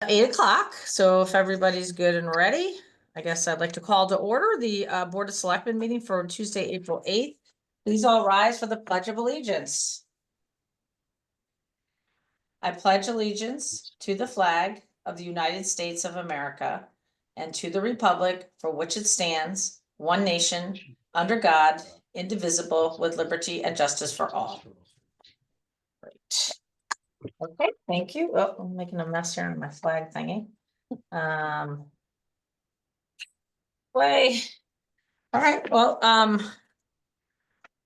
8 o'clock. So if everybody's good and ready, I guess I'd like to call to order the Board of Selectmen meeting for Tuesday, April 8th. Please all rise for the Pledge of Allegiance. I pledge allegiance to the flag of the United States of America and to the republic for which it stands, one nation, under God, indivisible, with liberty and justice for all. Great. Okay, thank you. Oh, I'm making a mess here on my flag thingy. Way. All right, well,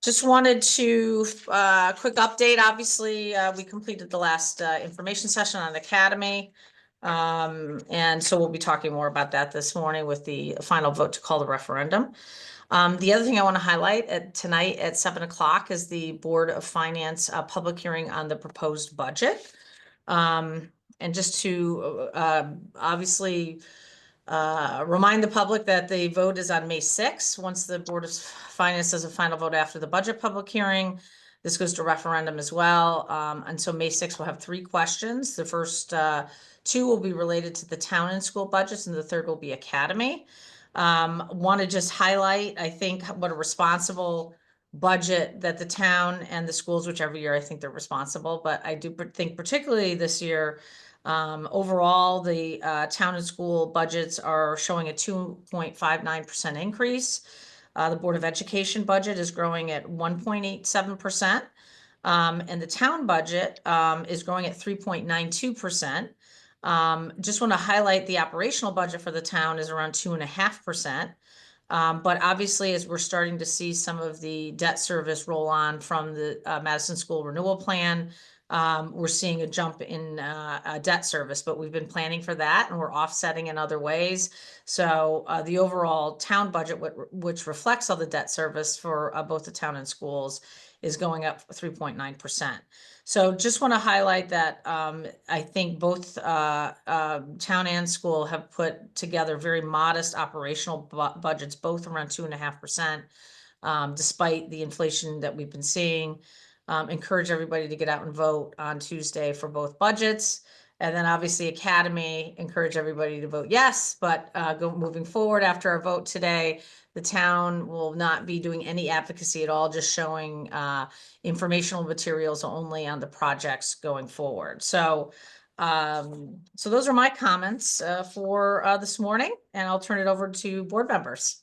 just wanted to, quick update. Obviously, we completed the last, information session on the Academy. And so we'll be talking more about that this morning with the final vote to call the referendum. The other thing I want to highlight tonight at 7 o'clock is the Board of Finance, public hearing on the proposed budget. And just to, obviously, remind the public that the vote is on May 6th. Once the Board of Finance does a final vote after the budget public hearing, this goes to referendum as well. And so May 6th will have 3 questions. The first 2 will be related to the town and school budgets, and the third will be academy. Want to just highlight, I think, what a responsible budget that the town and the schools, which every year I think they're responsible, but I do think particularly this year, overall, the town and school budgets are showing a 2.59% increase. The Board of Education budget is growing at 1.87%. And the town budget is growing at 3.92%. Just want to highlight the operational budget for the town is around 2.5%. But obviously, as we're starting to see some of the debt service roll on from the Madison School Renewal Plan, we're seeing a jump in debt service, but we've been planning for that and we're offsetting in other ways. So the overall town budget, which reflects all the debt service for both the town and schools, is going up 3.9%. So just want to highlight that I think both town and school have put together very modest operational budgets, both around 2.5%, despite the inflation that we've been seeing. Encourage everybody to get out and vote on Tuesday for both budgets. And then obviously Academy, encourage everybody to vote yes, but moving forward after our vote today, the town will not be doing any advocacy at all, just showing informational materials only on the projects going forward. So those are my comments for this morning, and I'll turn it over to board members.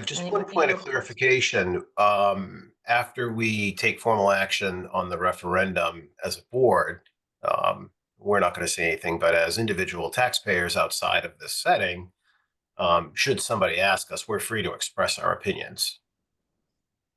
Just one point of clarification. After we take formal action on the referendum as a board, we're not going to say anything, but as individual taxpayers outside of this setting, should somebody ask us, we're free to express our opinions.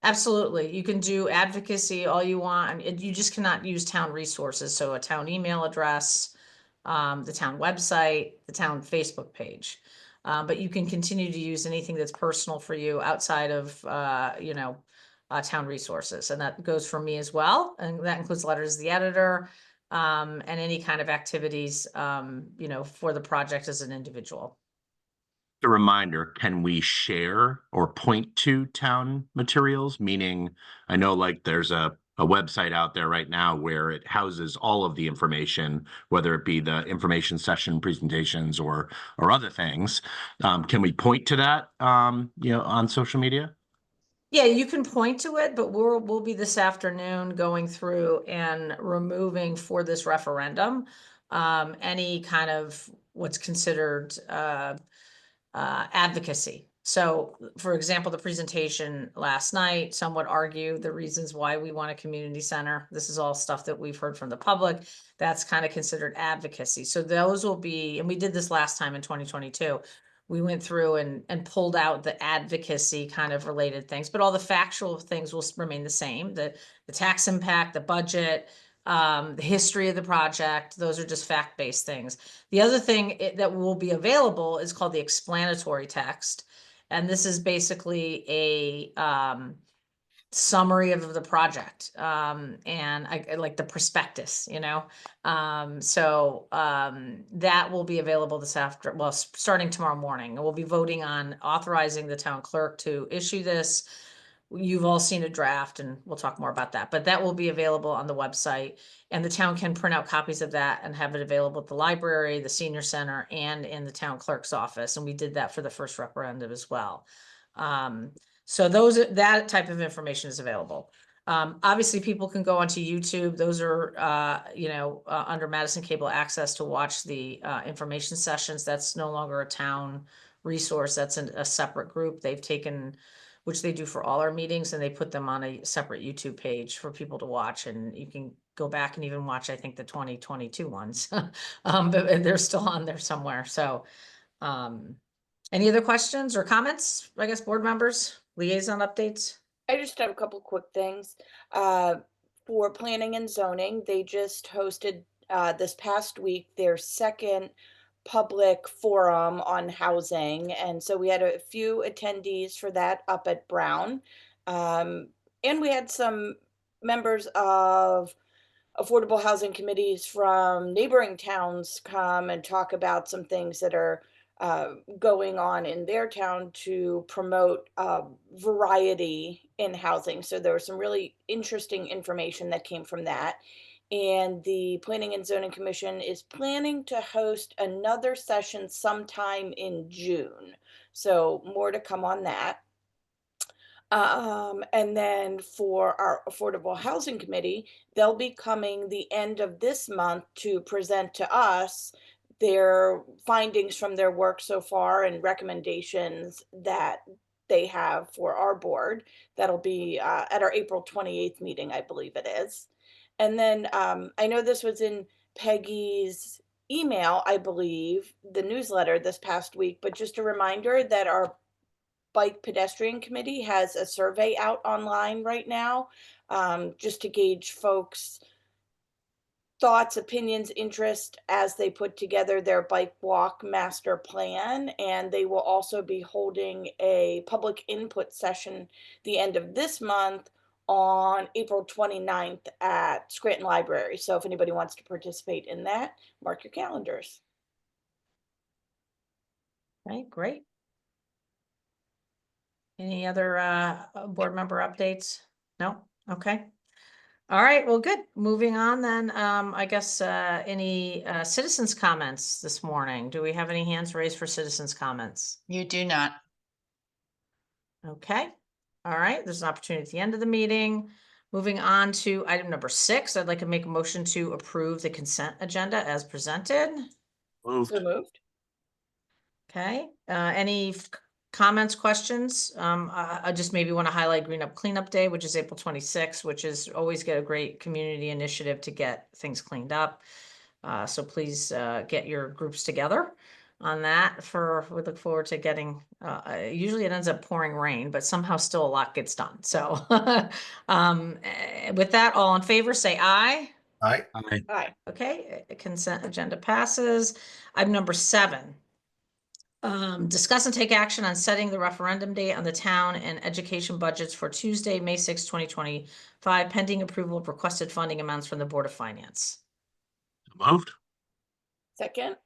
Absolutely. You can do advocacy all you want. You just cannot use town resources. So a town email address, the town website, the town Facebook page. But you can continue to use anything that's personal for you outside of, town resources. And that goes for me as well. And that includes letters to the editor, and any kind of activities, for the project as an individual. A reminder, can we share or point to town materials? Meaning, I know like there's a website out there right now where it houses all of the information, whether it be the information session presentations or other things. Can we point to that, on social media? Yeah, you can point to it, but we'll be this afternoon going through and removing for this referendum any kind of what's considered advocacy. So, for example, the presentation last night, some would argue the reasons why we want a community center. This is all stuff that we've heard from the public. That's kind of considered advocacy. So those will be, and we did this last time in 2022. We went through and pulled out the advocacy kind of related things, but all the factual things will remain the same. The tax impact, the budget, the history of the project, those are just fact-based things. The other thing that will be available is called the explanatory text. And this is basically a summary of the project. And I like the prospectus, that will be available starting tomorrow morning. And we'll be voting on authorizing the town clerk to issue this. you've all seen a draft, and we'll talk more about that, but that will be available on the website. And the town can print out copies of that and have it available at the library, the senior center, and in the town clerk's office. And we did that for the first referendum as well. So that type of information is available. Obviously people can go onto YouTube. Those are, under Madison Cable Access to watch the information sessions. That's no longer a town resource. That's a separate group. They've taken, which they do for all our meetings, and they put them on a separate YouTube page for people to watch. And you can go back and even watch, I think, the 2022 ones. But they're still on there somewhere. So, any other questions or comments, I guess, board members, liaison updates? I just have a couple quick things. For planning and zoning, they just hosted this past week their second public forum on housing. And so we had a few attendees for that up at Brown. And we had some members of affordable housing committees from neighboring towns come and talk about some things that are going on in their town to promote variety in housing. So there was some really interesting information that came from that. And the Planning and Zoning Commission is planning to host another session sometime in June. So more to come on that. And then for our Affordable Housing Committee, they'll be coming the end of this month to present to us their findings from their work so far and recommendations that they have for our board. That'll be at our April 28th meeting, I believe it is. And then I know this was in Peggy's email, I believe, the newsletter this past week, but just a reminder that our Bike Pedestrian Committee has a survey out online right now, just to gauge folks' thoughts, opinions, interest as they put together their bike walk master plan. And they will also be holding a public input session the end of this month on April 29th at Scranton Library. So if anybody wants to participate in that, mark your calendars. Okay, great. Any other board member updates? No? Okay. All right, well, good. Moving on then, I guess any citizens comments this morning? Do we have any hands raised for citizens comments? You do not. Okay. All right, there's an opportunity at the end of the meeting. Moving on to item number 6, I'd like to make a motion to approve the consent agenda as presented. Moved. So moved. Okay, any comments, questions? I just maybe want to highlight Green Up Cleanup Day, which is April 26th, which is always get a great community initiative to get things cleaned up. So please get your groups together on that. We look forward to getting, usually it ends up pouring rain, but somehow still a lot gets done. So with that, all in favor, say aye. Aye. Aye. Okay, consent agenda passes. Item number 7. Discuss and take action on setting the referendum date on the town and education budgets for Tuesday, May 6, 2025, pending approval of requested funding amounts from the Board of Finance. Moved. Second.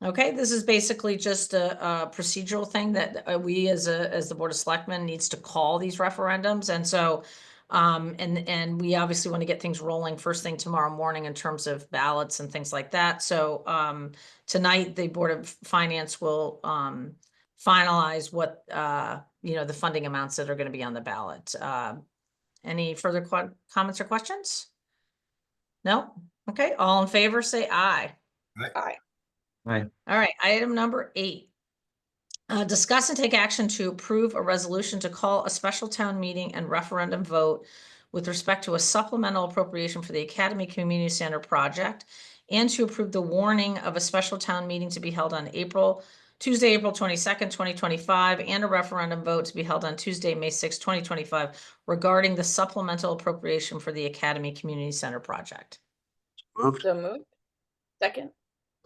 Okay, this is basically just a procedural thing that we as the Board of Selectmen needs to call these referendums. And so, and we obviously want to get things rolling first thing tomorrow morning in terms of ballots and things like that. So tonight, the Board of Finance will finalize what, the funding amounts that are going to be on the ballot. Any further comments or questions? No? Okay, all in favor, say aye. Aye. Aye. All right, item number 8. Discuss and take action to approve a resolution to call a special town meeting and referendum vote with respect to a supplemental appropriation for the Academy Community Center project, and to approve the warning of a special town meeting to be held on Tuesday, April 22nd, 2025, and a referendum vote to be held on Tuesday, May 6, 2025, regarding the supplemental appropriation for the Academy Community Center project. Moved. So moved. Second.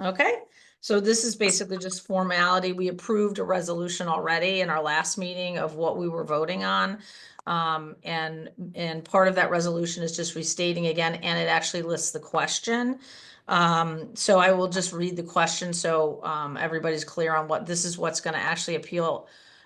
Okay, so this is basically just formality. We approved a resolution already in our last meeting of what we were voting on. And part of that resolution is just restating again, and it actually lists the question. So I will just read the question so everybody's clear on what this is, what's going to actually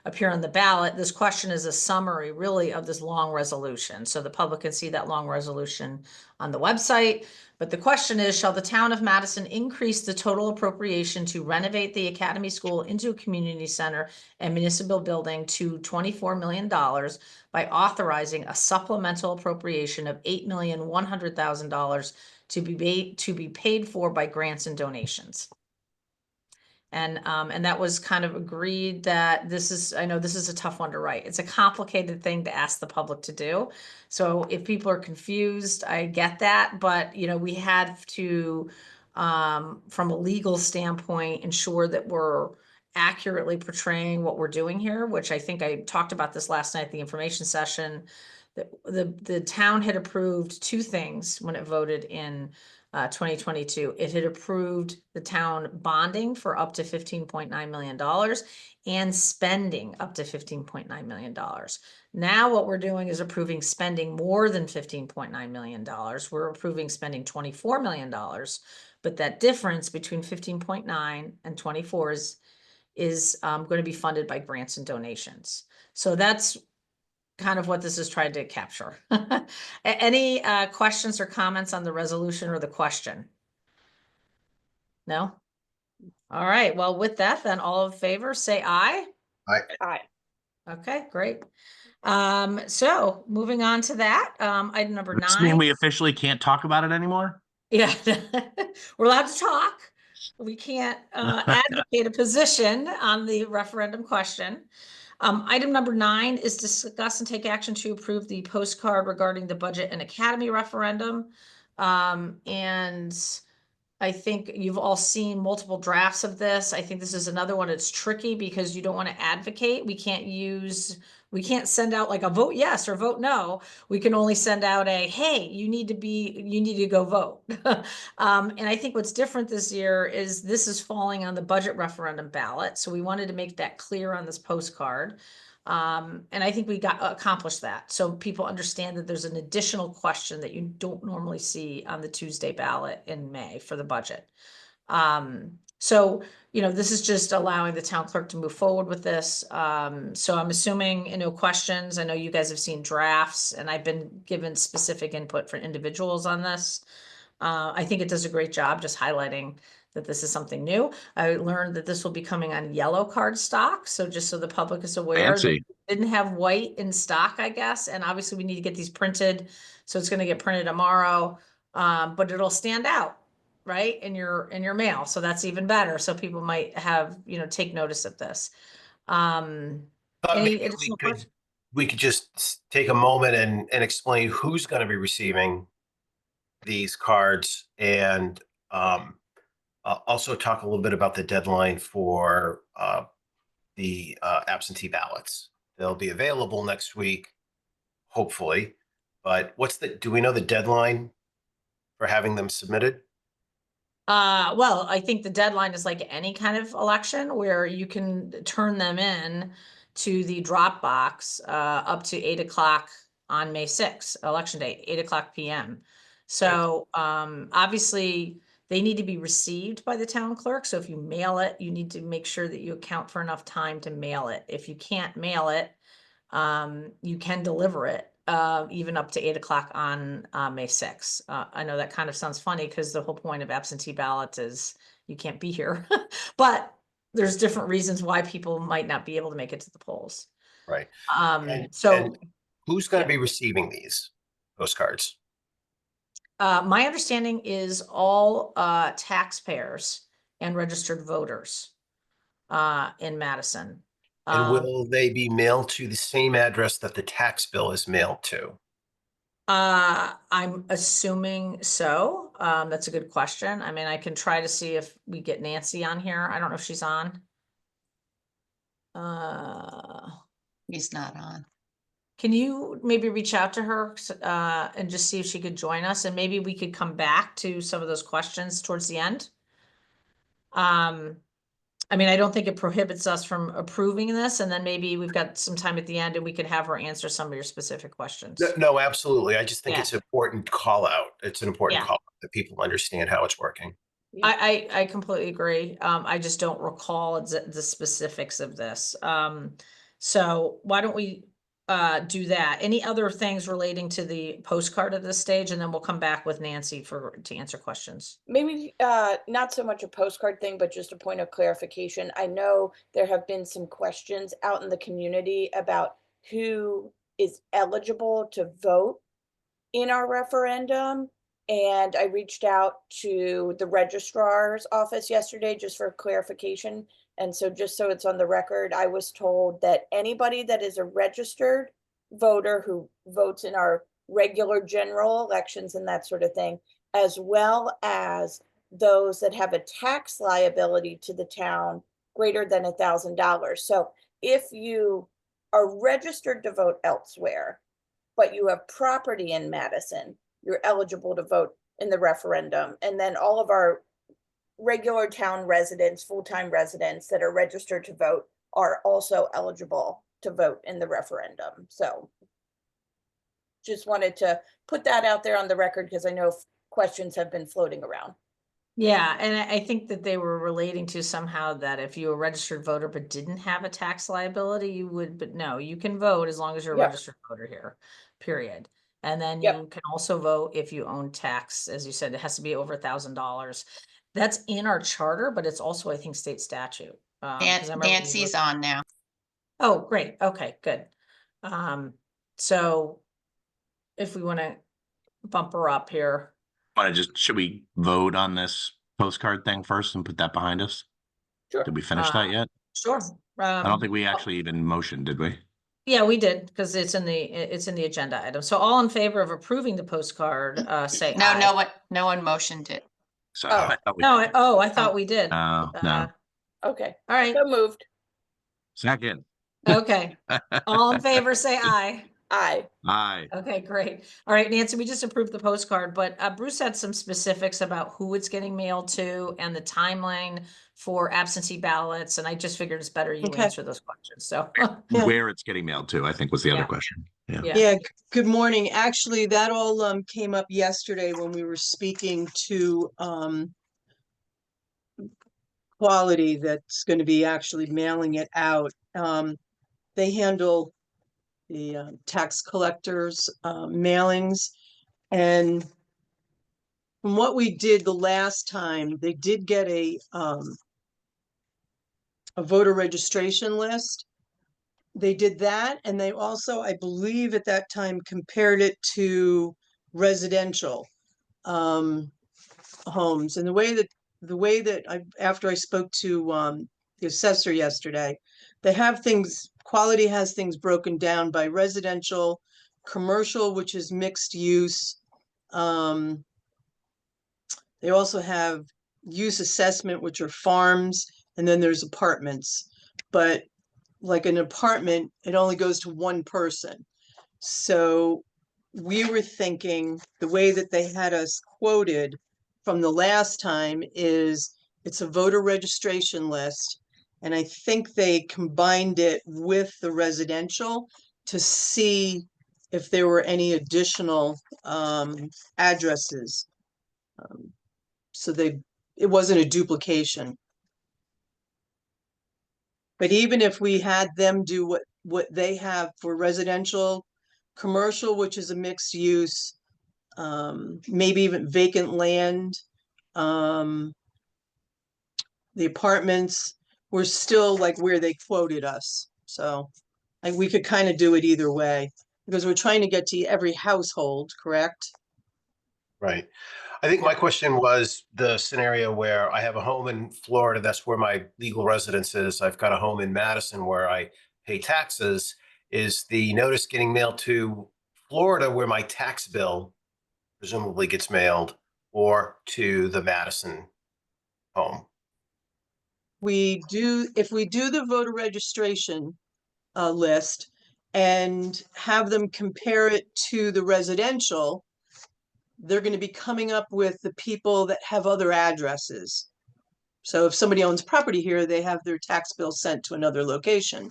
appear on the ballot. This question is a summary really of this long resolution. So the public can see that long resolution on the website. But the question is, shall the town of Madison increase the total appropriation to renovate the Academy School into a community center and municipal building to $24 million by authorizing a supplemental appropriation of $8,100,000 to be paid for by grants and donations? And that was kind of agreed that I know this is a tough one to write. It's a complicated thing to ask the public to do. So if people are confused, I get that, but we had to, from a legal standpoint, ensure that we're accurately portraying what we're doing here, which I think I talked about this last night at the information session. The town had approved two things when it voted in 2022. It had approved the town bonding for up to $15.9 million and spending up to $15.9 million. Now what we're doing is approving spending more than $15.9 million. We're approving spending $24 million, but that difference between 15.9 and 24 is going to be funded by grants and donations. So that's kind of what this is trying to capture. Any questions or comments on the resolution or the question? No? All right. Well, with that, then all in favor, say aye. Aye. Okay, great. So moving on to that, item number Does this mean 9. we officially can't talk about it anymore? Yeah, we're allowed to talk. We can't advocate a position on the referendum question. Item number 9 is discuss and take action to approve the postcard regarding the budget and academy referendum. And I think you've all seen multiple drafts of this. I think this is another one that's tricky because you don't want to advocate. We can't send out like a vote yes or vote no. We can only send out a, hey, you need to go vote. And I think what's different this year is this is falling on the budget referendum ballot. So we wanted to make that clear on this postcard. And I think we accomplished that. So people understand that there's an additional question that you don't normally see on the Tuesday ballot in May for the budget. So, this is just allowing the town clerk to move forward with this. So I'm assuming, no questions. I know you guys have seen drafts and I've been given specific input for individuals on this. I think it does a great job just highlighting that this is something new. I learned that this will be coming on yellow card stock. So just so the public is aware, Fancy. they didn't have white in stock, I guess. And obviously we need to get these printed. So it's going to get printed tomorrow. But it'll stand out, right, in your mail. So that's even better. So people might have, take notice of this. But Any maybe additional questions? we could just take a moment and explain who's going to be receiving these cards, and also talk a little bit about the deadline for the absentee ballots. They'll be available next week, hopefully. But do we know the deadline for having them submitted? Well, I think the deadline is like any kind of election where you can turn them in to the Dropbox up to 8 o'clock on May 6th, election day, 8 o'clock PM. So obviously they need to be received by the town clerk. So if you mail it, you need to make sure that you account for enough time to mail it. If you can't mail it, you can deliver it even up to 8 o'clock on May 6th. I know that kind of sounds funny because the whole point of absentee ballots is you can't be here, but there's different reasons why people might not be able to make it to the polls. Right. And who's going to be receiving these postcards? My understanding is all taxpayers and registered voters in Madison. And will they be mailed to the same address that the tax bill is mailed to? I'm assuming so. That's a good question. I mean, I can try to see if we get Nancy on here. I don't know if she's on. He's not on. Can you maybe reach out to her and just see if she could join us, and maybe we could come back to some of those questions towards the end? I mean, I don't think it prohibits us from approving this, and then maybe we've got some time at the end and we could have her answer some of your specific questions. No, absolutely. I just think Yeah. it's an important call out. It's an important Yeah. call out that people understand how it's working. I completely agree. I just don't recall the specifics of this. So why don't we do that? Any other things relating to the postcard at this stage? And then we'll come back with Nancy to answer questions. Maybe not so much a postcard thing, but just a point of clarification. I know there have been some questions out in the community about who is eligible to vote in our referendum. And I reached out to the registrar's office yesterday just for clarification. And so just so it's on the record, I was told that anybody that is a registered voter who votes in our regular general elections and that sort of thing, as well as those that have a tax liability to the town greater than $1,000. So if you are registered to vote elsewhere, but you have property in Madison, you're eligible to vote in the referendum. And then all of our regular town residents, full-time residents that are registered to vote are also eligible to vote in the referendum. So just wanted to put that out there on the record because I know questions have been floating around. Yeah, and I think that they were relating to somehow that if you're a registered voter but didn't have a tax liability, you would, but no, you can vote as long as you're a Yep. registered voter here, period. And then Yep. you can also vote if you own tax, as you said, it has to be over $1,000. That's in our charter, but it's also, I think, state statute. 'Cause I remember we Nancy's on now. Oh, great. Okay, good. So if we want to bump her up here. Should we vote on this postcard thing first and put that behind us? Sure. Did we finish that yet? Sure. I don't think we actually even motioned, did we? Yeah, we did, because it's in the agenda item. So all in favor of approving the postcard, say No, aye. no one motioned it. So Oh. I thought we. No, I thought we did. No. Okay. All right. So moved. Second. Okay. All in favor, say aye. Aye. Aye. Okay, great. All right, Nancy, we just approved the postcard, but Bruce had some specifics about who it's getting mailed to and the timeline for absentee ballots, and I just figured it's better you Okay. answer those questions, so. Yeah. Where it's getting mailed to, I think was the other Yeah. question. Yeah. Yeah. Yeah, good morning. Actually, that all came up yesterday when we were speaking to Quality that's going to be actually mailing it out. They handle the tax collectors mailings, and from what we did the last time, they did get a voter registration list. They did that, and they also, I believe at that time, compared it to residential homes. And the way that after I spoke to the assessor yesterday, they have things, Quality has things broken down by residential, commercial, which is mixed use. They also have use assessment, which are farms, and then there's apartments. But like an apartment, it only goes to one person. So we were thinking the way that they had us quoted from the last time is it's a voter registration list. And I think they combined it with the residential to see if there were any additional addresses. So it wasn't a duplication. But even if we had them do what they have for residential, commercial, which is a mixed use, maybe even vacant land, the apartments, we're still like where they quoted us. So like we could kind of do it either way because we're trying to get to every household, correct? Right. I think my question was the scenario where I have a home in Florida. That's where my legal residence is. I've got a home in Madison where I pay taxes. Is the notice getting mailed to Florida where my tax bill presumably gets mailed, or to the Madison home? If we do the voter registration list and have them compare it to the residential, they're going to be coming up with the people that have other addresses. So if somebody owns property here, they have their tax bill sent to another location.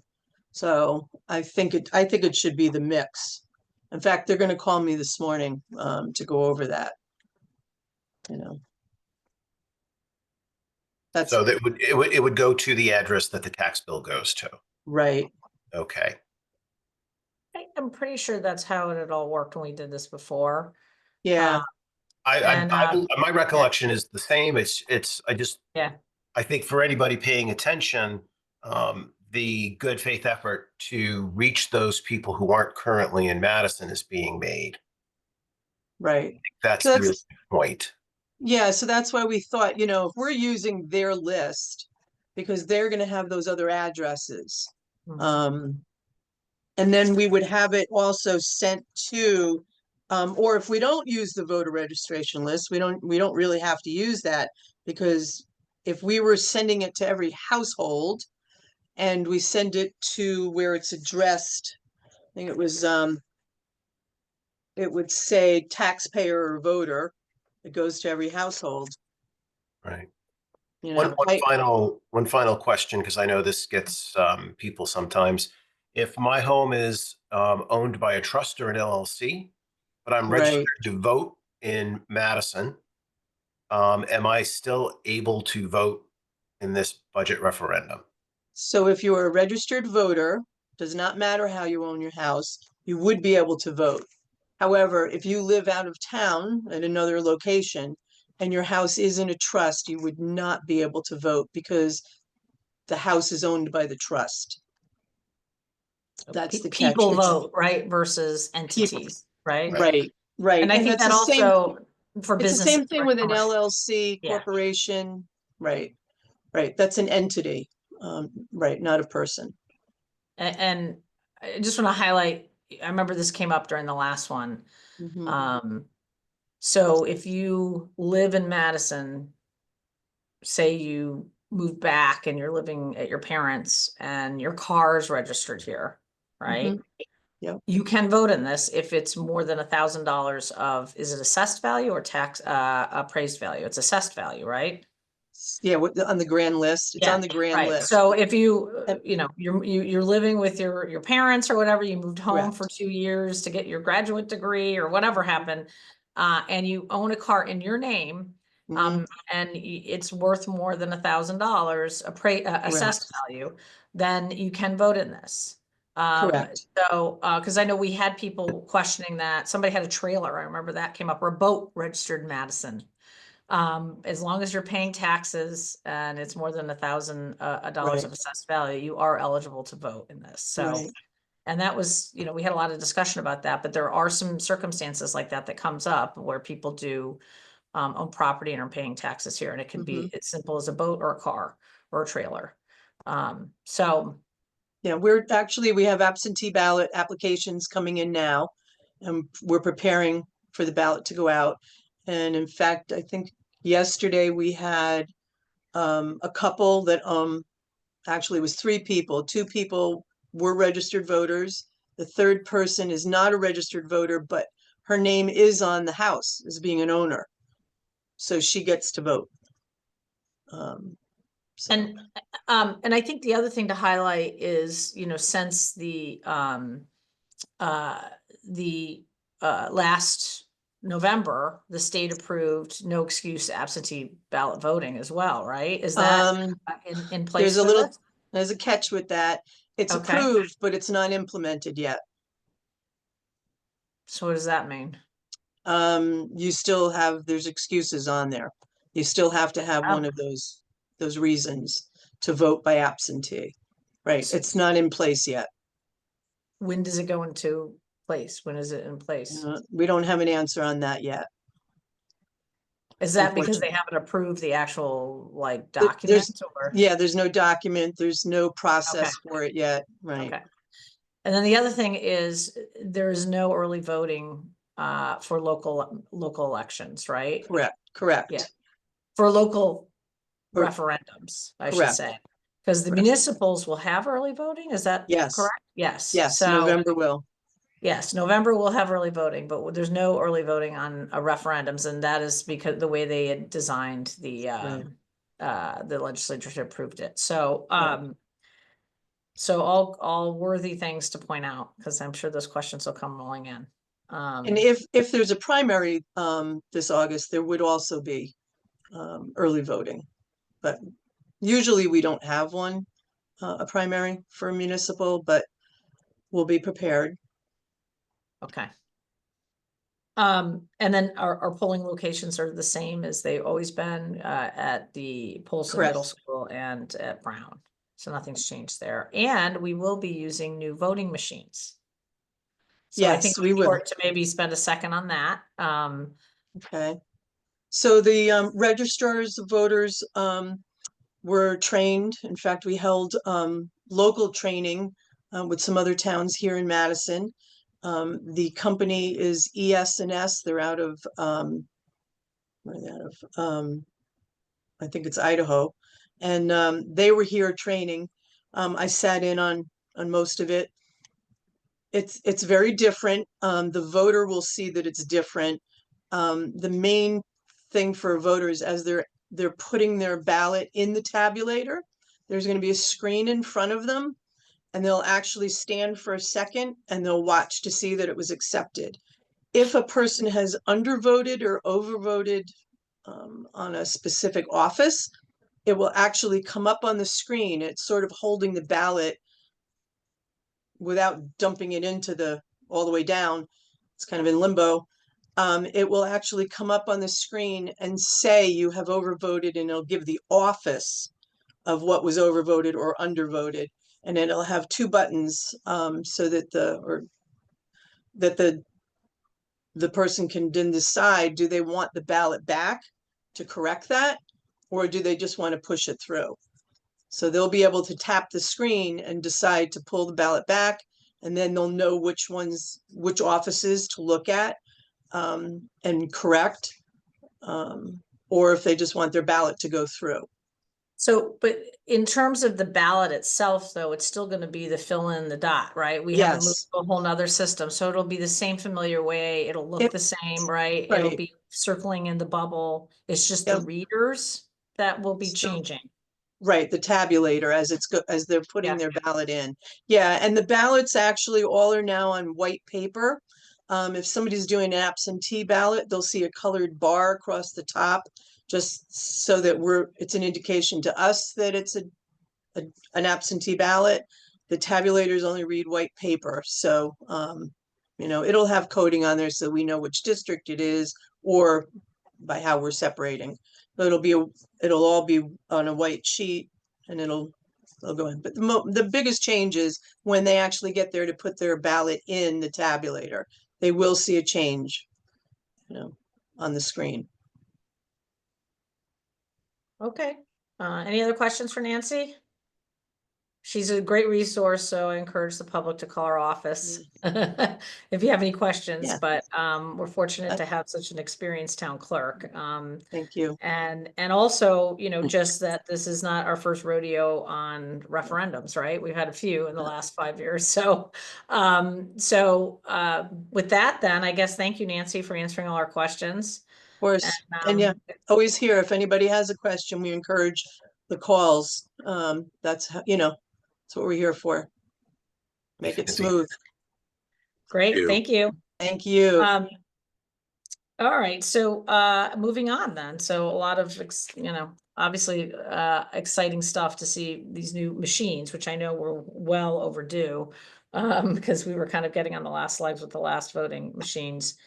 So I think it should be the mix. In fact, they're going to call me this morning to go over that. That's So that it would go to the address that the tax bill goes to. right. Okay. I'm pretty sure that's how it had all worked when we did this before. Yeah, And, My recollection is the same. yeah, I think for anybody paying attention, the good faith effort to reach those people who aren't currently in Madison is being made. right. That's So the that's, point. yeah, so that's why we thought, if we're using their list, because they're gonna have those other addresses. Mhm. And then we would have it also sent to, or if we don't use the voter registration list, we don't really have to use that, because if we were sending it to every household and we send it to where it's addressed, I think it would say taxpayer or voter. It goes to every household, Right. you One, know. one final question, because I know this gets people sometimes. If my home is owned by a trust or an LLC, but I'm registered Right. to vote in Madison, am I still able to vote in this budget referendum? So if you're a registered voter, does not matter how you own your house, you would be able to vote. However, if you live out of town at another location and your house is in a trust, you would not be able to vote because the house is owned by the trust. That's the catch. people It's vote, right, versus entities, right? right, right. And I think that's that the same, also for it's the business. same thing with an commercial. LLC Yeah. corporation. Right, right. That's an entity, right, not a person. And I just want to highlight, I remember this came up during the last one. Mhm. So if you live in Madison, say you move back and you're living at your parents' and your car is registered here, right? Mhm. Yep. You can vote in this if it's more than $1,000 of, is it assessed value or tax, appraised value? It's assessed value, right? Yeah, on the grand list. It's Yeah, on the grand right. list. So if you, And- you're living with your parents or whatever, you moved home for Correct. 2 years to get your graduate degree or whatever happened, and you own a car in your name, Mhm. and it's worth more than $1,000 assessed value, then you can vote in this. Correct. So, because I know we had people questioning that. Somebody had a trailer, I remember that came up, or a boat registered in Madison. As long as you're paying taxes and it's more than $1,000 Right. of assessed value, you are eligible to vote in this. So, Right. and that was, we had a lot of discussion about that, but there are some circumstances like that that comes up where people do own property and are paying taxes here, and it can be as simple as a boat or a car or a trailer. So Yeah, we have absentee ballot applications coming in now. And we're preparing for the ballot to go out. And in fact, I think yesterday we had a couple that actually it was 3 people. 2 people were registered voters. The third person is not a registered voter, but her name is on the house as being an owner. So she gets to vote. So and I think the other thing to highlight is, since the last November, the state approved no excuse absentee ballot voting as well, right? Is that in place for this? there's a catch with that. It's Okay. approved, but it's not implemented yet. So what does that mean? You still have, there's excuses on there. You still have to have one of those reasons to vote by absentee. Right, it's not in place yet. When does it go into place? When is it in place? We don't have an answer on that yet. Is that because they haven't approved the actual like There's, document or? yeah, there's no document, there's no process Okay. for it yet, right? Okay. And then the other thing is there is no early voting for local elections, right? Correct. Yeah. For local Or- referendums, I should correct. say. Because the Correct. municipals will have early voting, is that Yes. correct? Yes. Yes, So November will. yes, November will have early voting, but there's no early voting on referendums, and that is because the way they had designed the legislature approved it. So so all worthy things to point out, because I'm sure those questions will come rolling in. And if there's a primary this August, there would also be early voting, but usually we don't have one, a primary for municipal, but will be prepared. Okay. And then our polling locations are the same as they've always been, at the Polson Middle Correct. School and at Brown. So nothing's changed there. And we will be using new voting machines. So I think Yes, we it's will. important to maybe spend a second on that. Okay. So the registrars of voters were trained. In fact, we held local training with some other towns here in Madison. The company is ES&S. They're out of where are they out of? I think it's Idaho, and they were here training. I sat in on most of it. It's very different. The voter will see that it's different. The main thing for voters, as they're putting their ballot in the tabulator, there's going to be a screen in front of them, and they'll actually stand for a second and they'll watch to see that it was accepted. If a person has undervoted or overvoted on a specific office, it will actually come up on the screen. It's sort of holding the ballot without dumping it into all the way down. It's kind of in limbo. It will actually come up on the screen and say you have overvoted, and it'll give the office of what was overvoted or undervoted. And then it'll have two buttons so that the person can then decide, do they want the ballot back to correct that, or do they just want to push it through? So they'll be able to tap the screen and decide to pull the ballot back, and then they'll know which offices to look at and correct, or if they just want their ballot to go through. So, but in terms of the ballot itself, though, it's still going to be the fill in the dot, right? We haven't moved Yes. to a whole nother system. So it'll be the same familiar way. It'll look the same, right? It'll Right. be circling in the bubble. It's just the Yep. readers that will be So- changing. Right, the tabulator as they're putting Yeah. their ballot in. Yeah, and the ballots actually all are now on white paper. If somebody's doing an absentee ballot, they'll see a colored bar across the top, just so that it's an indication to us that it's an absentee ballot. The tabulators only read white paper, so it'll have coding on there so we know which district it is, or by how we're separating. So it'll all be on a white sheet, and they'll go in. But the biggest change is when they actually get there to put their ballot in the tabulator, they will see a change, on the screen. Okay. Any other questions for Nancy? She's a great resource, so I encourage the public to call our office if you have any questions. Yeah. But we're fortunate to have such an experienced town clerk. Thank you. And also, just that this is not our first rodeo on referendums, right? We've had a few in the last 5 years. So, with that, then I guess thank you, Nancy, for answering all our questions. Of course, and yeah, always here. If anybody has a question, we encourage the calls. That's that's what we're here for. Make it Nancy. smooth. Great, thank you. Thank you. All right, so moving on then. So a lot of obviously exciting stuff to see these new machines, which I know were well overdue, because we were kind of getting on the last legs with the last voting machines.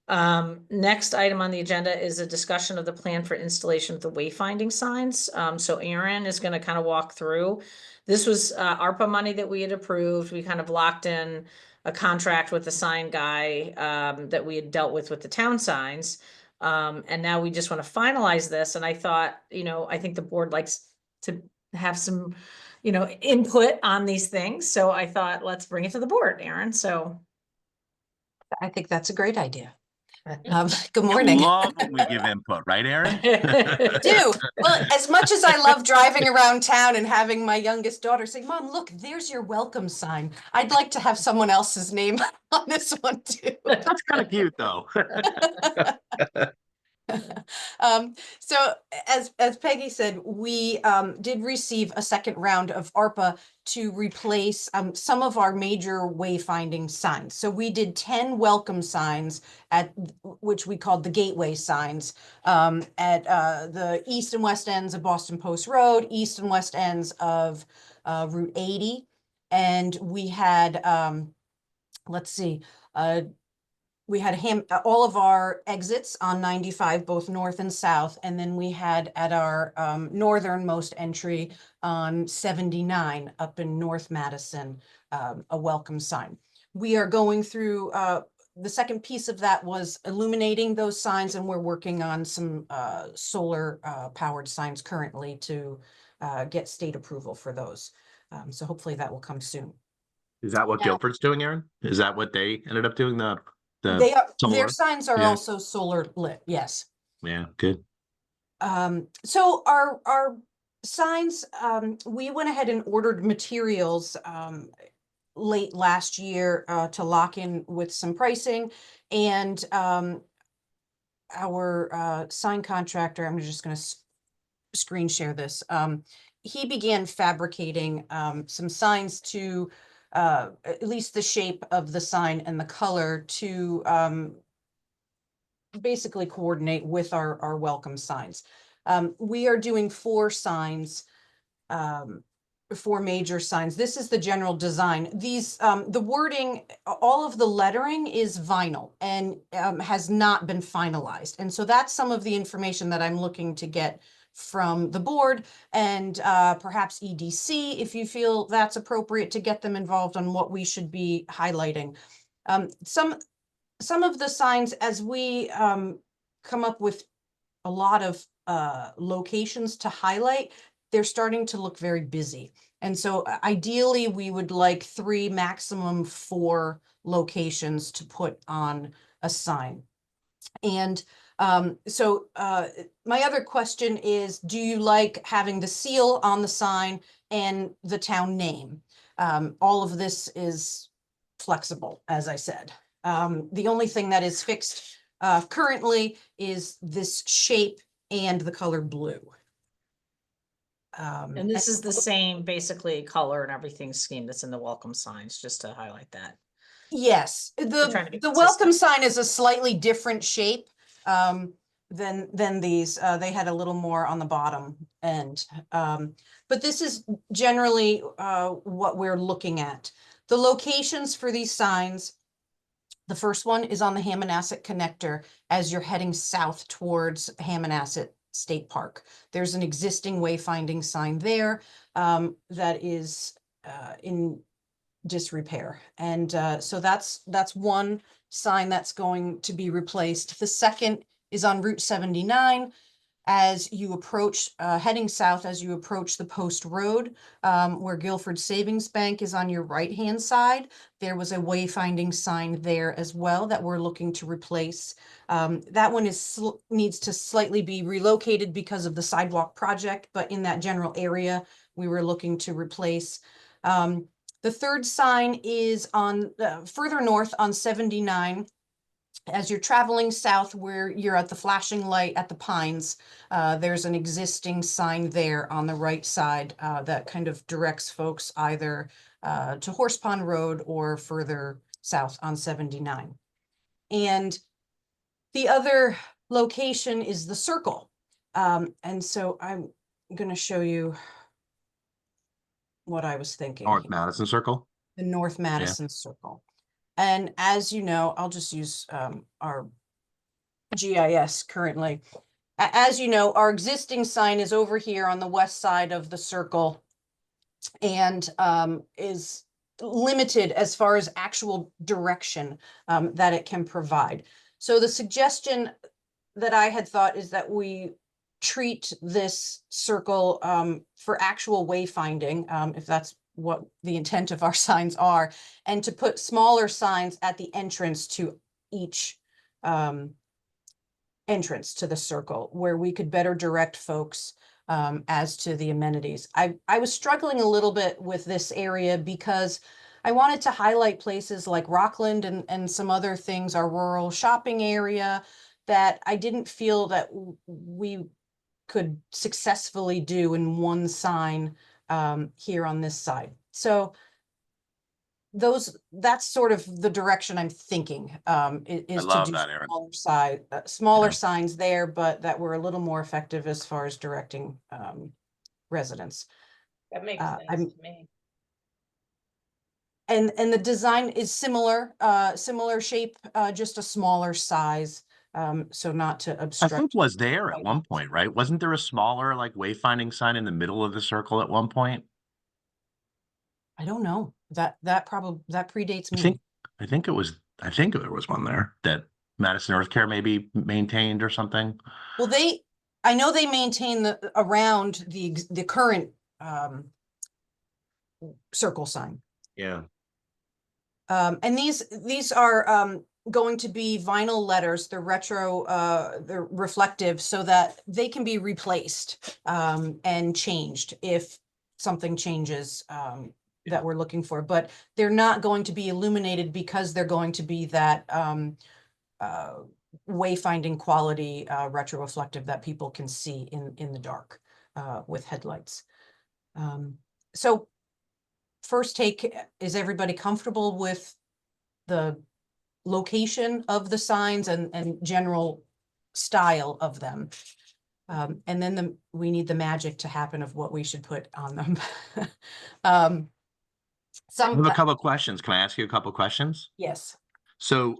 Next item on the agenda is a discussion of the plan for installation of the wayfinding signs. So Aaron is going to kind of walk through. This was ARPA money that we had approved. We kind of locked in a contract with the sign guy that we had dealt with the town signs. And now we just want to finalize this. And I thought, I think the board likes to have some, input on these things. So I thought, let's bring it to the board, Aaron. So I think that's a great idea. Good morning. Love when we give input, right, Aaron? Do. Well, as much as I love driving around town and having my youngest daughter say, Mom, look, there's your welcome sign. I'd like to have someone else's name on this one too. That's kind of cute, though. So as Peggy said, we did receive a second round of ARPA to replace some of our major wayfinding signs. So we did 10 welcome signs at which we called the gateway signs at the east and west ends of Boston Post Road, east and west ends of Route 80. And we had let's see, we had all of our exits on 95, both north and south, and then we had at our northernmost entry on 79 up in North Madison, a welcome sign. We are going through, the second piece of that was illuminating those signs, and we're working on some solar powered signs currently to get state approval for those. So hopefully that will come soon. Is that what Yeah. Guilford's doing, Aaron? Is that what they ended up doing? The They are, solar? their signs are Yeah. also solar lit, yes. Yeah, good. So our signs, we went ahead and ordered materials late last year to lock in with some pricing, and our sign contractor, I'm just going to screen share this. He began fabricating some signs to at least the shape of the sign and the color to basically coordinate with our welcome signs. We are doing 4 signs, 4 major signs. This is the general design. These, the wording, all of the lettering is vinyl and has not been finalized. And so that's some of the information that I'm looking to get from the board and perhaps EDC, if you feel that's appropriate, to get them involved on what we should be highlighting. Some of the signs, as we come up with a lot of locations to highlight, they're starting to look very busy. And so ideally, we would like 3, maximum 4 locations to put on a sign. And so my other question is, do you like having the seal on the sign and the town name? All of this is flexible, as I said. The only thing that is fixed currently is this shape and the color blue. And this is the same basically color and everything scheme that's in the welcome signs, just to highlight that. Yes, trying to be the welcome consistent. sign is a slightly different shape than these. They had a little more on the bottom end. But this is generally what we're looking at. The locations for these signs, the first one is on the Hammonasset connector as you're heading south towards Hammonasset State Park. There's an existing wayfinding sign there that is in disrepair. And so that's one sign that's going to be replaced. The second is on Route 79 as you approach, heading south as you approach the Post Road, where Guilford Savings Bank is on your right-hand side. There was a wayfinding sign there as well that we're looking to replace. That one needs to slightly be relocated because of the sidewalk project, but in that general area, we were looking to replace. The third sign is on further north on 79. As you're traveling south where you're at the flashing light at the Pines, there's an existing sign there on the right side that kind of directs folks either to Horse Pond Road or further south on 79. And the other location is the circle. And so I'm going to show you what I was thinking. North Madison Circle. The North Madison Circle. And as you know, I'll just use our GIS currently. As you know, our existing sign is over here on the west side of the circle and is limited as far as actual direction that it can provide. So the suggestion that I had thought is that we treat this circle for actual wayfinding, if that's what the intent of our signs are, and to put smaller signs at the entrance to each entrance to the circle where we could better direct folks as to the amenities. I was struggling a little bit with this area because I wanted to highlight places like Rockland and some other things, our rural shopping area, that I didn't feel that we could successfully do in one sign here on this side. So that's sort of the direction I'm thinking, is to love do that, Aaron. smaller Yeah. signs there, but that were a little more effective as far as directing residents. That makes I'm- sense to me. And the design is similar, similar shape, just a smaller size. So not to I obstruct. think was there at one point, right? Wasn't there a smaller like wayfinding sign in the middle of the circle at one point? I don't know. That predates I me. think I think there was one there that Madison Earth Care maybe maintained or something. Well, I know they maintain around the current circle sign. Yeah. And these are going to be vinyl letters. They're they're reflective so that they can be replaced and changed if something changes that we're looking for. But they're not going to be illuminated because they're going to be that wayfinding quality retroreflective that people can see in the dark with headlights. So first take, is everybody comfortable with the location of the signs and general style of them? And then we need the magic to happen of what we should put on them. I have a couple of questions. Can I ask you a couple of questions? Yes. So,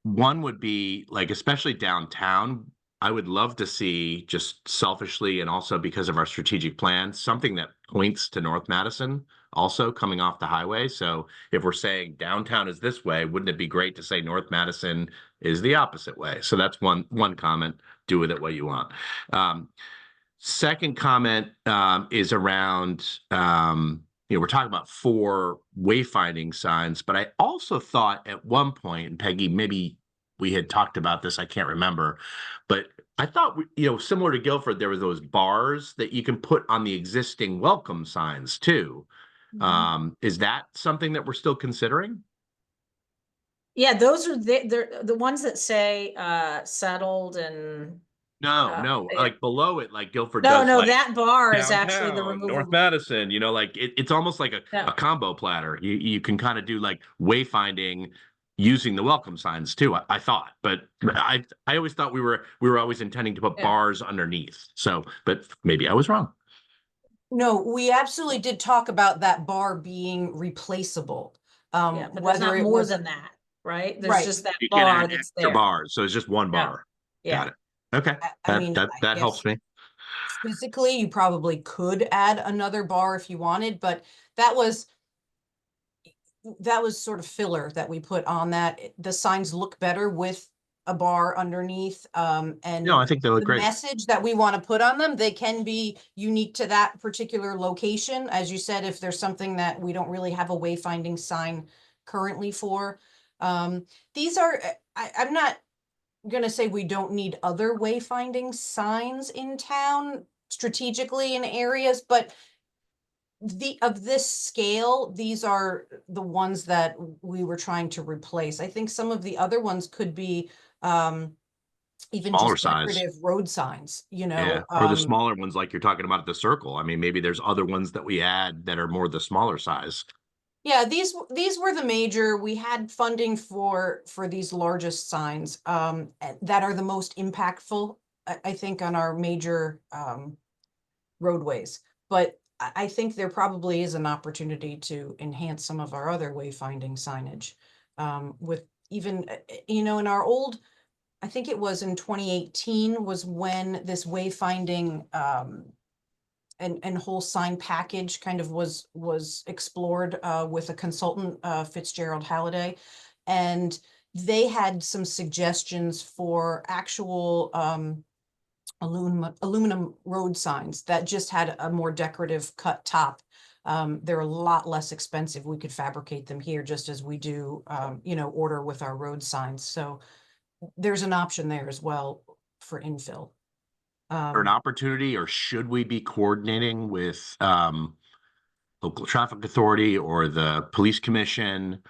one would be like, especially downtown, I would love to see, just selfishly and also because of our strategic plan, something that points to North Madison also coming off the highway. So if we're saying downtown is this way, wouldn't it be great to say North Madison is the opposite way? So that's one comment. Do with it what you want. Second comment is around we're talking about 4 wayfinding signs, but I also thought at one point, and Peggy, maybe we had talked about this, I can't remember, but I thought, similar to Guilford, there were those bars that you can put on the existing welcome signs too. Is that something that we're still considering? Yeah, those are they're the ones that say settled and No, yeah. like below it, like Guilford No, does, no, like that bar is actually the downtown, North removable. Madison, like it's almost like Yeah. a combo platter. You can kind of do like wayfinding using the welcome signs too, I thought. But I always thought we were always intending to put Yeah. bars underneath. So, but maybe I was wrong. No, we absolutely did talk about that bar being replaceable. Yeah, but there's Whether not it more was than that, right? There's right. just that You can't bar add that's extra there. bars, so it's just one Yeah. bar. Yeah. Got it. Okay, I mean, I that helps guess me. physically, you probably could add another bar if you wanted, but that was sort of filler that we put on that. The signs look better with a bar underneath. And No, I think they look the great. message that we want to put on them, they can be unique to that particular location. As you said, if there's something that we don't really have a wayfinding sign currently for. These are, I'm not gonna say we don't need other wayfinding signs in town strategically in areas, but of this scale, these are the ones that we were trying to replace. I think some of the other ones could be even Smaller just size. decorative road signs, Yeah, or the smaller ones like you're talking about at the circle. I mean, maybe there's other ones that we add that are more the smaller size. Yeah, these were the major. We had funding for these largest signs that are the most impactful, I think, on our major roadways. But I think there probably is an opportunity to enhance some of our other wayfinding signage with even, in our old, I think it was in 2018 was when this wayfinding and whole sign package kind of was explored with a consultant, Fitzgerald Halliday, and they had some suggestions for actual aluminum road signs that just had a more decorative cut top. They're a lot less expensive. We could fabricate them here just as we do, order with our road signs. So there's an option there as well for infill. Or an opportunity, or should we be coordinating with local traffic authority or the police commission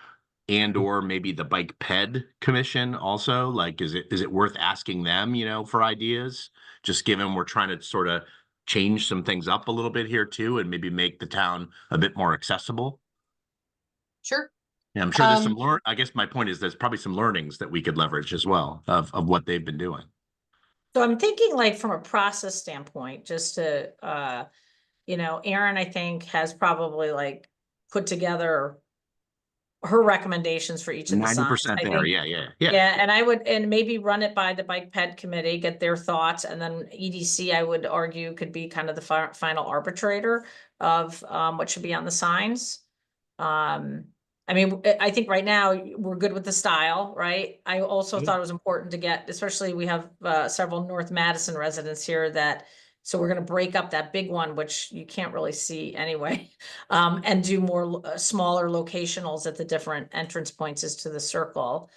and or maybe the bike ped commission also? Like, is it worth asking them, for ideas? Just given we're trying to sort of change some things up a little bit here too, and maybe make the town a bit more accessible. Sure. Yeah, I'm sure there's some I guess my point is there's probably some learnings that we could leverage as well of what they've been doing. So I'm thinking like from a process standpoint, just to, Aaron, I think has probably like put together her recommendations for each of the signs. 90% I there. think- Yeah. Yeah, and I would, and maybe run it by the bike ped committee, get their thoughts, and then EDC, I would argue, could be kind of the final arbitrator of what should be on the signs. I mean, I think right now we're good with the style, right? I also thought it was important to get, especially we have several North Madison residents here that, so we're gonna break up that big one, which you can't really see anyway, and do more smaller locationals at the different entrance points as to the circle.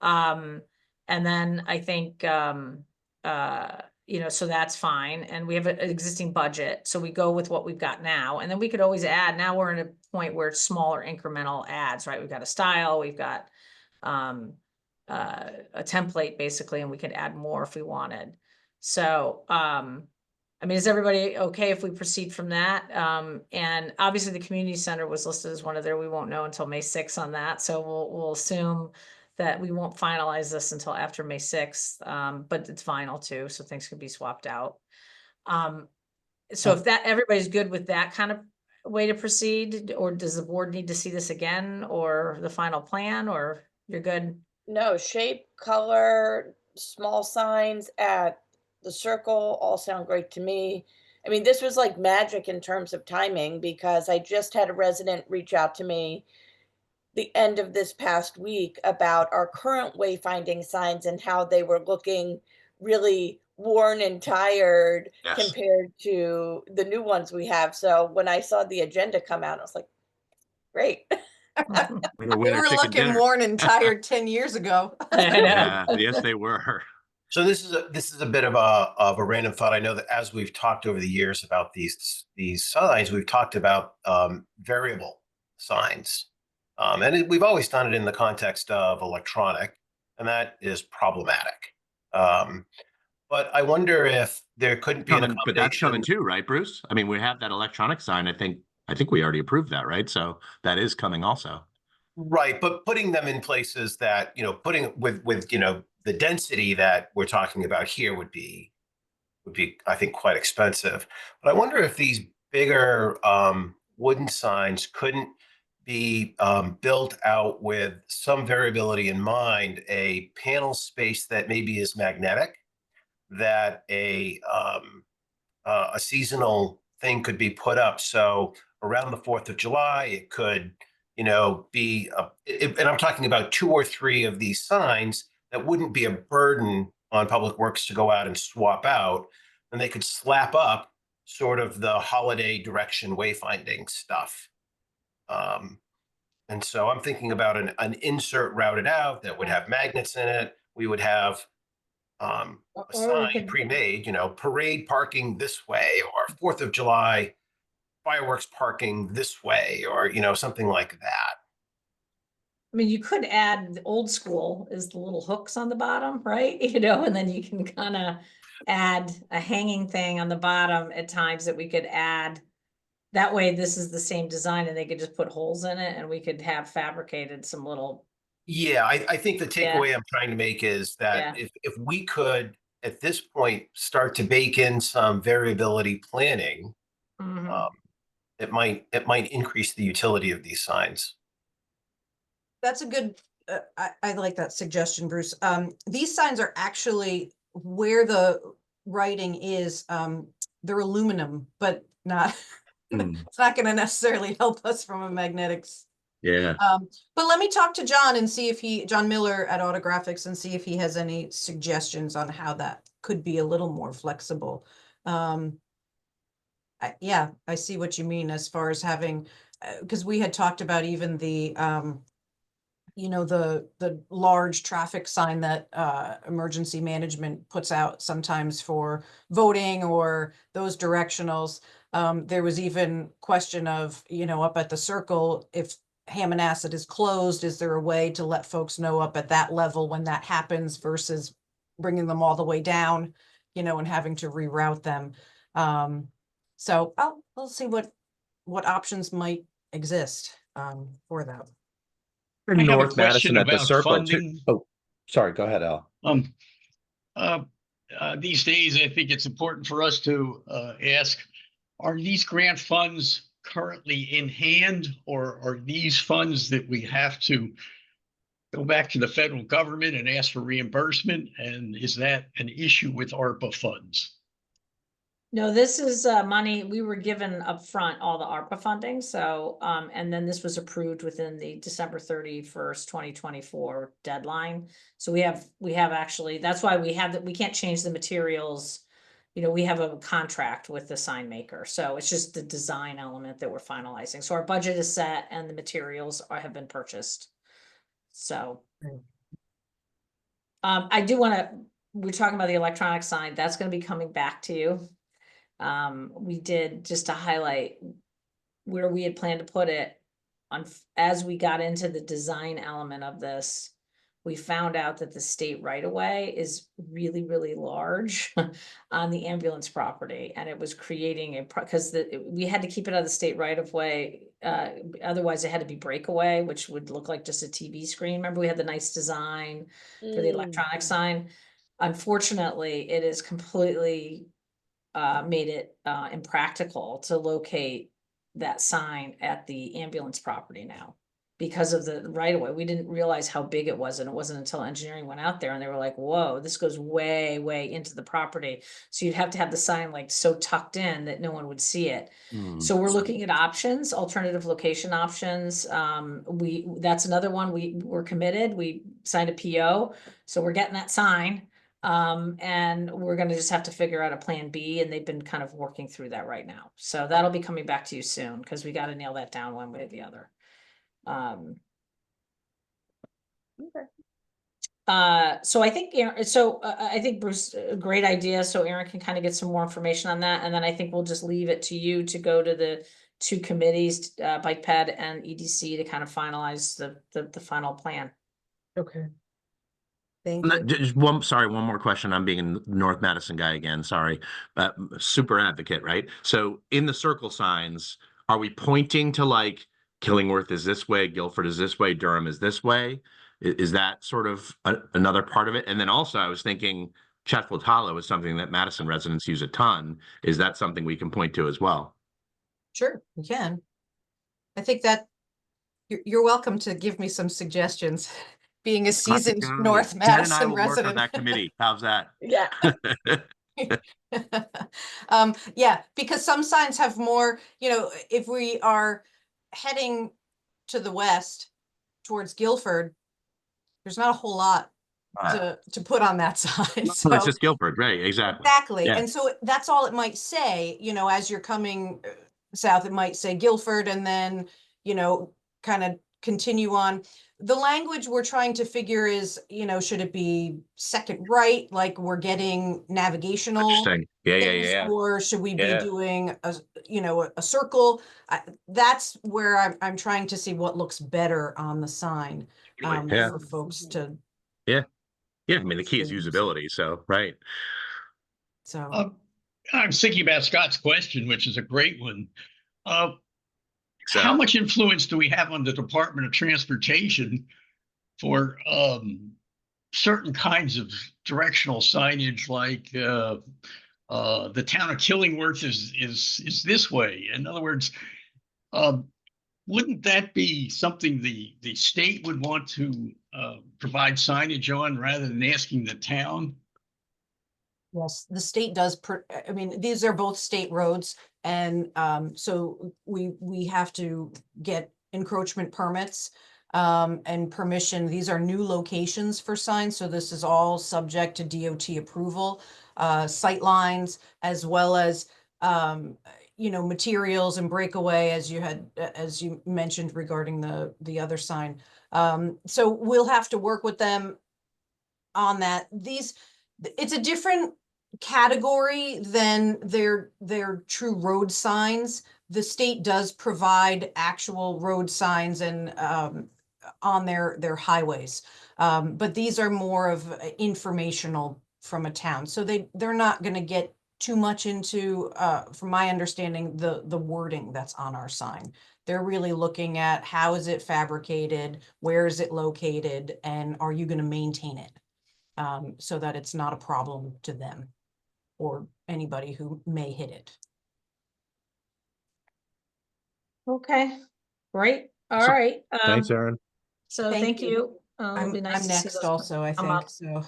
And then I think, you know, so that's fine. And we have an existing budget. So we go with what we've got now. And then we could always add. Now we're in a point where it's smaller incremental ads, right? We've got a style, we've got a template basically, and we could add more if we wanted. So, I mean, is everybody okay if we proceed from that? And obviously the community center was listed as one of there. We won't know until May 6th on that. So we'll assume that we won't finalize this until after May 6th, but it's final too, so things could be swapped out. So if that, everybody's good with that kind of way to proceed, or does the board need to see this again, or the final plan, or you're good? No, shape, color, small signs at the circle all sound great to me. I mean, this was like magic in terms of timing because I just had a resident reach out to me the end of this past week about our current wayfinding signs and how they were looking really worn and tired Yes. compared to the new ones we have. So when I saw the agenda come out, I was like, great. They were looking worn and tired 10 years ago. I know. Yeah, yes, they were. So this is a bit of a random thought. I know that as we've talked over the years about these signs, we've talked about variable signs, we've always done it in the context of electronic, and that is problematic. But I wonder if there couldn't be an But that's coming accommodation. too, right, Bruce? I mean, we have that electronic sign. I think we already approved that, right? So that is coming also. Right, but putting them in places that, you know, putting with you know, the density that we're talking about here would be, I think, quite expensive. But I wonder if these bigger wooden signs couldn't be built out with some variability in mind, a panel space that maybe is magnetic, that a seasonal thing could be put up. So around the 4th of July, it could, you know, be, and I'm talking about 2 or 3 of these signs that wouldn't be a burden on Public Works to go out and swap out, and they could slap up sort of the holiday direction wayfinding stuff. And so I'm thinking about an insert routed out that would have magnets in it. We would have a Or we sign could- pre-made, you know, parade parking this way, or 4th of July fireworks parking this way, or, you know, something like that. I mean, you could add the old school is the little hooks on the bottom, right? You know, and then you can kind of add a hanging thing on the bottom at times that we could add. That way, this is the same design and they could just put holes in it and we could have fabricated some little. Yeah, I think the takeaway I'm trying to make is that Yeah. if we could, at this point, start to bake in some variability planning, Mhm. it might increase the utility of these signs. That's a good, I like that suggestion, Bruce. These signs are actually where the writing is, they're aluminum, but not, it's not gonna necessarily help us from a magnetics. Yeah. But let me talk to John and see if John Miller at Autographics, and see if he has any suggestions on how that could be a little more flexible. Yeah, I see what you mean as far as having, because we had talked about even the, you know, the large traffic sign that emergency management puts out sometimes for voting or those directionals. There was even question of, you know, up at the circle, if Hammonasset is closed, is there a way to let folks know up at that level when that happens versus bringing them all the way down, you know, and having to reroute them. So we'll see what options might exist for that. I have a North question Madison at the about circle too. funding. Oh, sorry, go ahead, Al. These days, I think it's important for us to ask, are these grant funds currently in hand, or are these funds that we have to go back to the federal government and ask for reimbursement? And is that an issue with ARPA funds? No, this is money we were given upfront, all the ARPA funding. So, and then this was approved within the December 31st, 2024 deadline. So we have actually, that's why we have that, we can't change the materials. You know, we have a contract with the sign maker. So it's just the design element that we're finalizing. So our budget is set and the materials have been purchased. So. I do want to, we're talking about the electronic sign, that's going to be coming back to you. We did, just to highlight where we had planned to put it on, as we got into the design element of this, we found out that the state right of way is really, really large on the ambulance property. And it was creating because we had to keep it out of the state right of way. Otherwise it had to be breakaway, which would look like just a TV screen. Remember, we had the nice design for the electronic sign. Unfortunately, it is completely made it impractical to locate that sign at the ambulance property now because of the right of way. We didn't realize how big it was, and it wasn't until engineering went out there and they were like, whoa, this goes way, way into the property. So you'd have to have the sign like so tucked in that no one would see it. So we're looking at options, alternative location options. That's another one. We're committed. We signed a PO, so we're getting that sign. And we're going to just have to figure out a plan B, and they've been kind of working through that right now. So that'll be coming back to you soon, because we got to nail that down one way or the other. So I think, I think Bruce, a great idea. So Aaron can kind of get some more information on that. And then I think we'll just leave it to you to go to the two committees, Bike Ped and EDC, to kind of finalize the final plan. Okay. Thank you. Just one more question. I'm being a North Madison guy again. Sorry, but super advocate, right? So in the circle signs, are we pointing to like Killingworth is this way, Guilford is this way, Durham is this way? Is that sort of another part of it? And then also I was thinking Chatfield Hollow is something that Madison residents use a ton. Is that something we can point to as well? Sure, you can. I think that you're welcome to give me some suggestions. Being a seasoned North Madison resident. Work on that committee. How's that? Yeah. Yeah, because some signs have more, if we are heading to the west towards Guilford, there's not a whole lot to put on that sign. So it's just Guilford, right? Exactly. Yeah. And so that's all it might say, as you're coming south, it might say Guilford, and then, kind of continue on. The language we're trying to figure is, should it be second right, like we're getting navigational Interesting. Yeah. or should we be doing a circle? That's where I'm trying to see what looks better on the sign for folks to. Yeah. I mean, the key is usability. So, right. So I'm thinking about Scott's question, which is a great one. So, how much influence do we have on the Department of Transportation for certain kinds of directional signage, like the town of Killingworth is this way? In other words, wouldn't that be something the state would want to provide signage on rather than asking the town? Yes, the state does. I mean, these are both state roads, and so we have to get encroachment permits and permission. These are new locations for signs, so this is all subject to DOT approval, sight lines, as well as materials and breakaway, as you mentioned regarding the other sign. So we'll have to work with them on that. It's a different category than their true road signs. The state does provide actual road signs and on their highways, but these are more of informational from a town, so they're not going to get too much into, from my understanding, the wording that's on our sign. They're really looking at how is it fabricated, where is it located, and are you going to maintain it? So that it's not a problem to them or anybody who may hit it. Okay, great. All So, right. Thanks, Aaron. So Thank thank you. you. It'll be nice I'm to see next those also, I come think, up. so.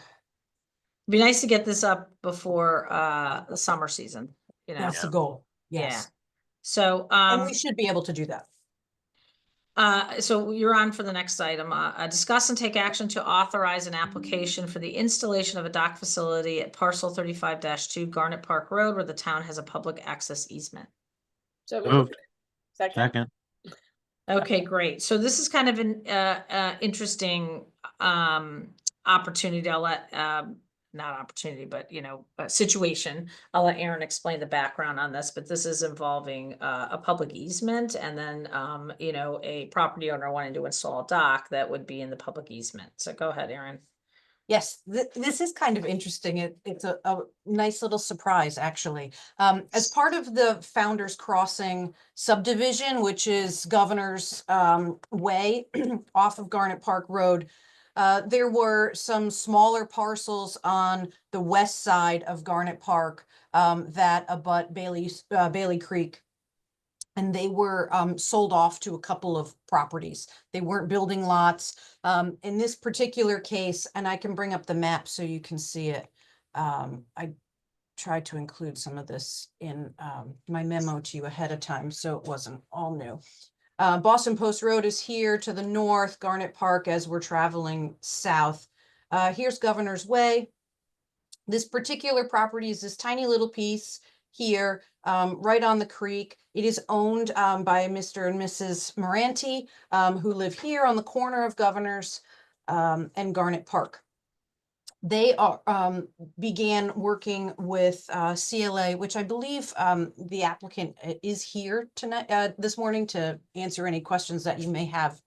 Be nice to get this up before the summer season, you know. That's the goal, Yeah. yes. So And we should be able to do that. so you're on for the next item. Discuss and take action to authorize an application for the installation of a dock facility at parcel 35-2 Garnet Park Road, where the town has a public access easement. So Moved. moved. Second. Second. Okay, great. So this is kind of an interesting opportunity. I'll let not opportunity, but situation. I'll let Aaron explain the background on this, but this is involving a public easement and then a property owner wanting to install a dock that would be in the public easement. So go ahead, Aaron. Yes, this is kind of interesting. It's a nice little surprise, actually. As part of the Founders Crossing subdivision, which is Governor's Way off of Garnet Park Road, there were some smaller parcels on the west side of Garnet Park that abut Bailey Creek. And they were sold off to a couple of properties. They weren't building lots. In this particular case, and I can bring up the map so you can see it. I tried to include some of this in my memo to you ahead of time, so it wasn't all new. Boston Post Road is here to the north, Garnet Park as we're traveling south. Here's Governor's Way. This particular property is this tiny little piece here, right on the creek. It is owned by Mr. and Mrs. Moranti, who live here on the corner of Governor's and Garnet Park. They are began working with CLA, which I believe the applicant is here tonight, this morning, to answer any questions that you may have.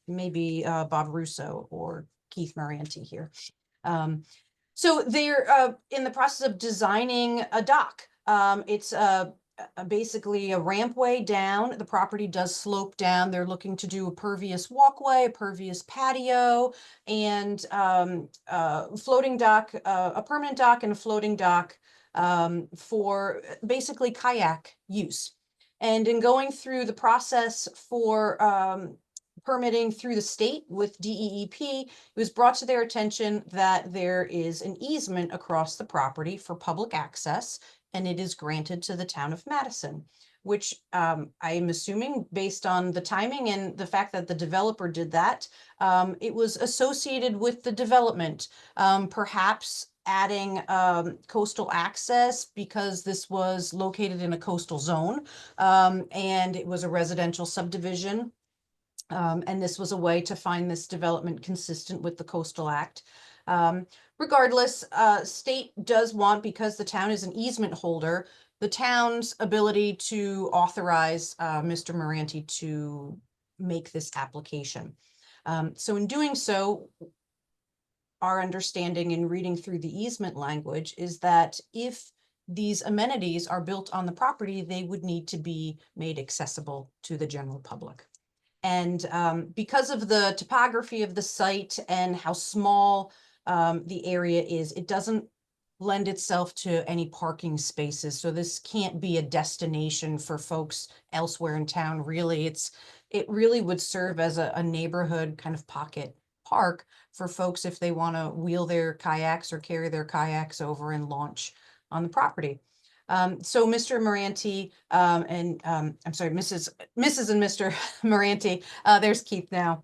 Maybe Bob Russo or Keith Moranti here. So they're in the process of designing a dock. It's basically a rampway down. The property does slope down. They're looking to do a pervious walkway, a pervious patio, and floating dock, a permanent dock and a floating dock for basically kayak use. And in going through the process for permitting through the state with DEEP, it was brought to their attention that there is an easement across the property for public access, and it is granted to the town of Madison, which I am assuming, based on the timing and the fact that the developer did that, it was associated with the development, perhaps adding coastal access because this was located in a coastal zone, and it was a residential subdivision. And this was a way to find this development consistent with the Coastal Act. Regardless, state does want, because the town is an easement holder, the town's ability to authorize Mr. Moranti to make this application. So in doing so, our understanding in reading through the easement language is that if these amenities are built on the property, they would need to be made accessible to the general public. And because of the topography of the site and how small the area is, it doesn't lend itself to any parking spaces. So this can't be a destination for folks elsewhere in town. Really, it really would serve as a neighborhood kind of pocket park for folks if they want to wheel their kayaks or carry their kayaks over and launch on the property. So Mr. Moranti and I'm sorry, Mrs. and Mr. Moranti, there's Keith now,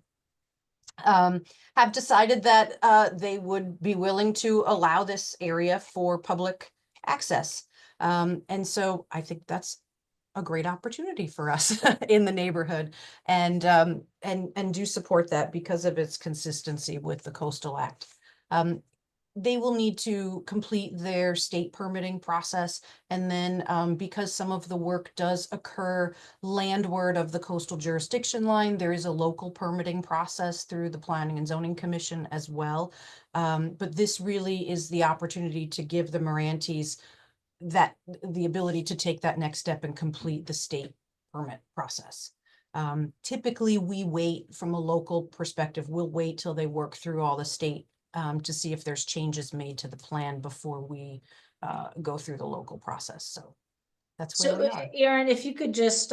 have decided that they would be willing to allow this area for public access. And so I think that's a great opportunity for us in the neighborhood, and do support that because of its consistency with the Coastal Act. They will need to complete their state permitting process. And then because some of the work does occur landward of the coastal jurisdiction line, there is a local permitting process through the Planning and Zoning Commission as well. But this really is the opportunity to give the Morantis the ability to take that next step and complete the state permit process. Typically, we wait from a local perspective. We'll wait till they work through all the state to see if there's changes made to the plan before we go through the local process. So that's where So we are. Aaron, if you could just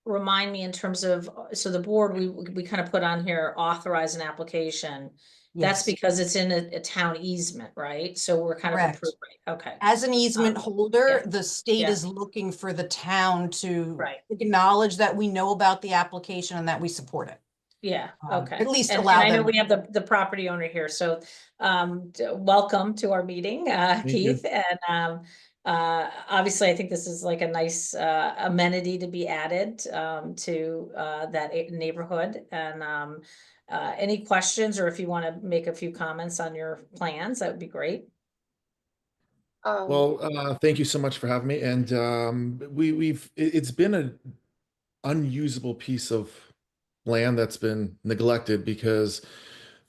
remind me in terms of, so the board, we kind of put on here, authorize an application. That's Yes, because it's in a town easement, right? So we're kind of correct. approving, okay, As an easement holder, yeah, the state yeah. is looking for the town to Right. acknowledge that we know about the application and that we support it. Yeah, okay. At least And allow I know them. we have the property owner here, so welcome to our meeting, Keith. And obviously, I think this is like a nice amenity to be added to that neighborhood. And any questions, or if you want to make a few comments on your plans, that would be great. Well, thank you so much for having me. And it's been an unusable piece of land that's been neglected because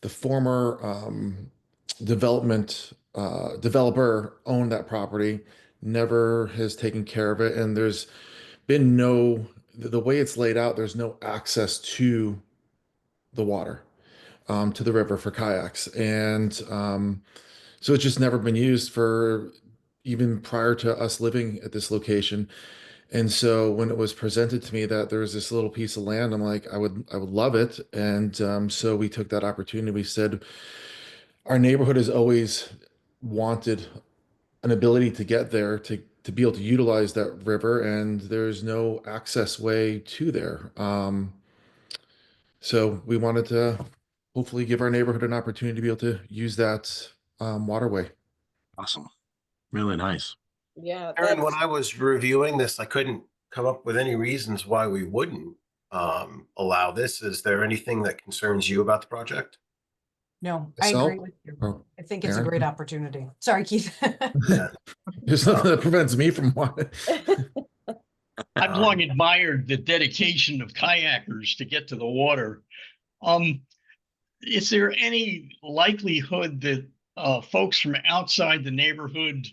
the former developer owned that property, never has taken care of it, and there's been the way it's laid out, there's no access to the water, to the river for kayaks, and so it's just never been used for even prior to us living at this location. And so when it was presented to me that there was this little piece of land, I'm like, I would love it. And so we took that opportunity. We said our neighborhood has always wanted an ability to get there, to be able to utilize that river, and there's no access way to there. So we wanted to hopefully give our neighborhood an opportunity to be able to use that waterway. Awesome. Really nice. Yeah, Aaron, when that's, I was reviewing this, I couldn't come up with any reasons why we wouldn't allow this. Is there anything that concerns you about the project? No, I Myself? agree with you. Oh, I think it's a Aaron? great opportunity. Sorry, Keith. Yeah. There's nothing that prevents me from wanting. I've long admired the dedication of kayakers to get to the water. Is there any likelihood that folks from outside the neighborhood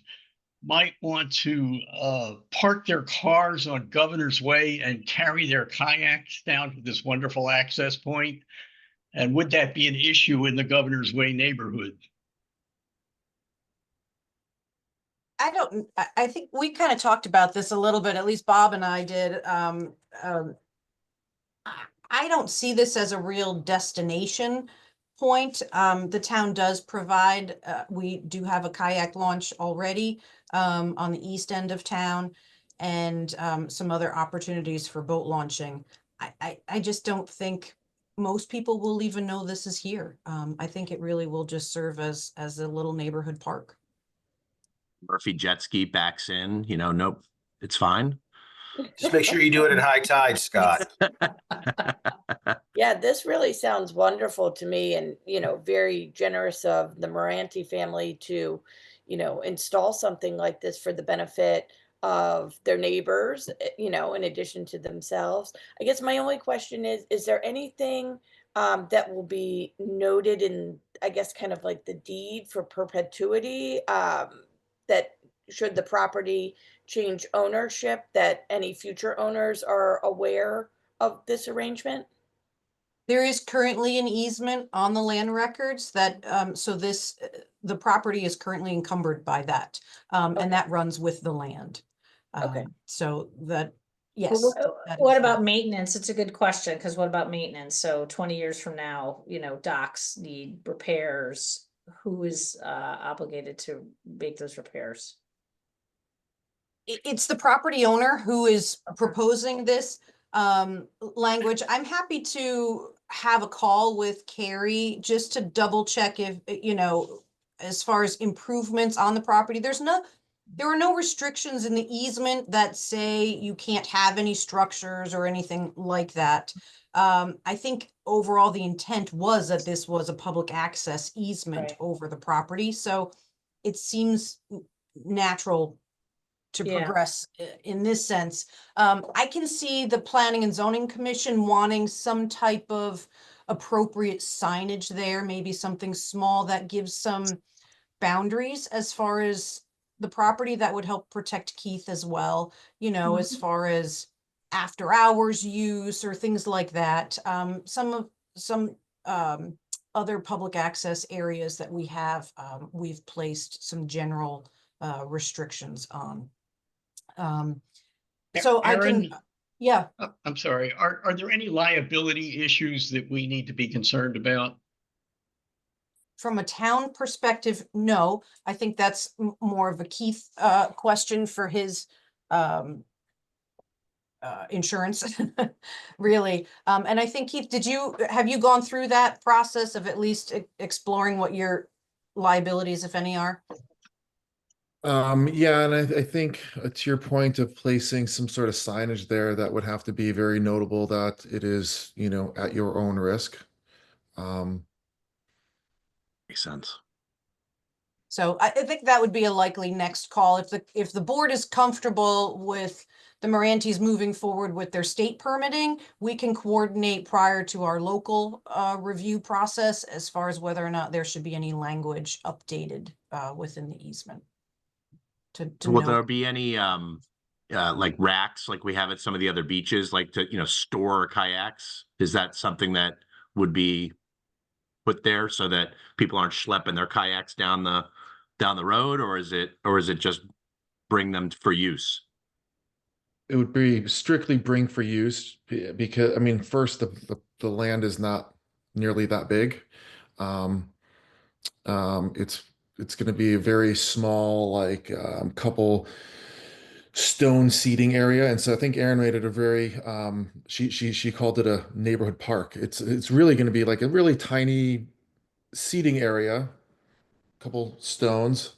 might want to park their cars on Governor's Way and carry their kayaks down to this wonderful access point? And would that be an issue in the Governor's Way neighborhood? I think we kind of talked about this a little bit, at least Bob and I did. I don't see this as a real destination point. The town does provide, we do have a kayak launch already on the east end of town, and some other opportunities for boat launching. I just don't think most people will even know this is here. I think it really will just serve as a little neighborhood park. Murphy jet ski backs in, nope, it's fine. Just make sure you do it at high tide, Scott. yeah, this really sounds wonderful to me, and, very generous of the Moranti family to, install something like this for the benefit of their neighbors, in addition to themselves. I guess my only question is there anything that will be noted in, I guess, kind of like the deed for perpetuity, that should the property change ownership, that any future owners are aware of this arrangement? There is currently an easement on the land records that, so the property is currently encumbered by that. Okay. And that runs with the land. Okay. So that, yes. that What is about there. maintenance? It's a good question, because what about maintenance? So 20 years from now, docks need repairs. Who is obligated to make those repairs? It's the property owner who is Okay. proposing this language. I'm happy to have a call with Carrie just to double check if, as far as improvements on the property, there are no restrictions in the easement that say you can't have any structures or anything like that. I think overall the intent was that this was a public access easement Right. over the property, so it seems natural to Yeah. progress in this sense. I can see the Planning and Zoning Commission wanting some type of appropriate signage there, maybe something small that gives some boundaries as far as the property that would help protect Keith as well, as far as after hours use or things like that. Some other public access areas that we have, we've placed some general restrictions on. So I can, Aaron, Yeah, I'm sorry, are there any liability issues that we need to be concerned about? from a town perspective, no. I think that's more of a Keith question for his um insurance, really. And I think Keith, have you gone through that process of at least exploring what your liabilities, if any, are? Yeah, and I think to your point of placing some sort of signage there, that would have to be very notable that it is, at your own risk. Um, Makes sense. So I think that would be a likely next call. If the board is comfortable with the Morantes moving forward with their state permitting, we can coordinate prior to our local review process as far as whether or not there should be any language updated within the easement. To Will know. there be any like racks like we have at some of the other beaches, like to store kayaks? Is that something that would be put there so that people aren't schlepping their kayaks down the road, or is it just bring them for use? it would be strictly bring for use because, I mean, first, the land is not nearly that big. Um, it's going to be a very small, like, couple stone seating area, and so I think Erin made it a very she called it a neighborhood park. It's really going to be like a really tiny seating area, couple stones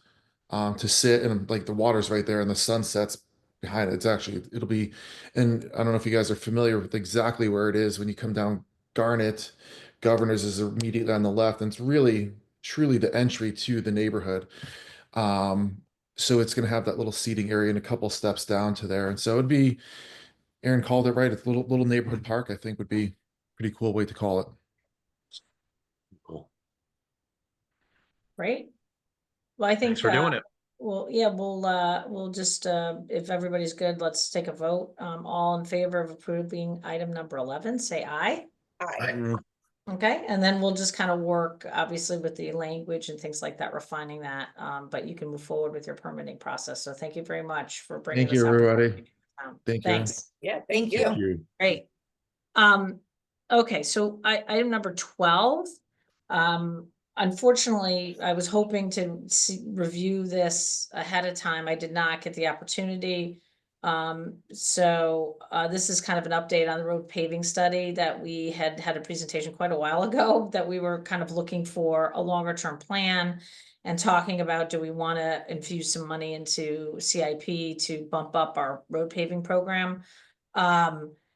to sit, and like the water's right there and the sun sets behind it. It'll be, and I don't know if you guys are familiar with exactly where it is when you come down Garnet. Governors is immediately on the left, and it's really truly the entry to the neighborhood. Um, so it's going to have that little seating area and a couple steps down to there. And so it'd be, Aaron called it right. It's a little neighborhood park, I think would be a pretty cool way to call it. Cool. Right? Well, I think, Thanks for doing it. well, yeah, we'll just, if everybody's good, let's take a vote. All in favor of approving item number 11, say aye. Aye. Okay, and then we'll just kind of work, obviously, with the language and things like that, refining that. But you can move forward with your permitting process. So thank you very much for bringing Thank you, this up. everybody. Thank you. Thanks. Yeah, Thank thank you. you. Thank you. Great. Okay, so item number 12. Unfortunately, I was hoping to review this ahead of time. I did not get the opportunity. So this is kind of an update on the road paving study that we had a presentation quite a while ago, that we were kind of looking for a longer term plan and talking about, do we want to infuse some money into CIP to bump up our road paving program?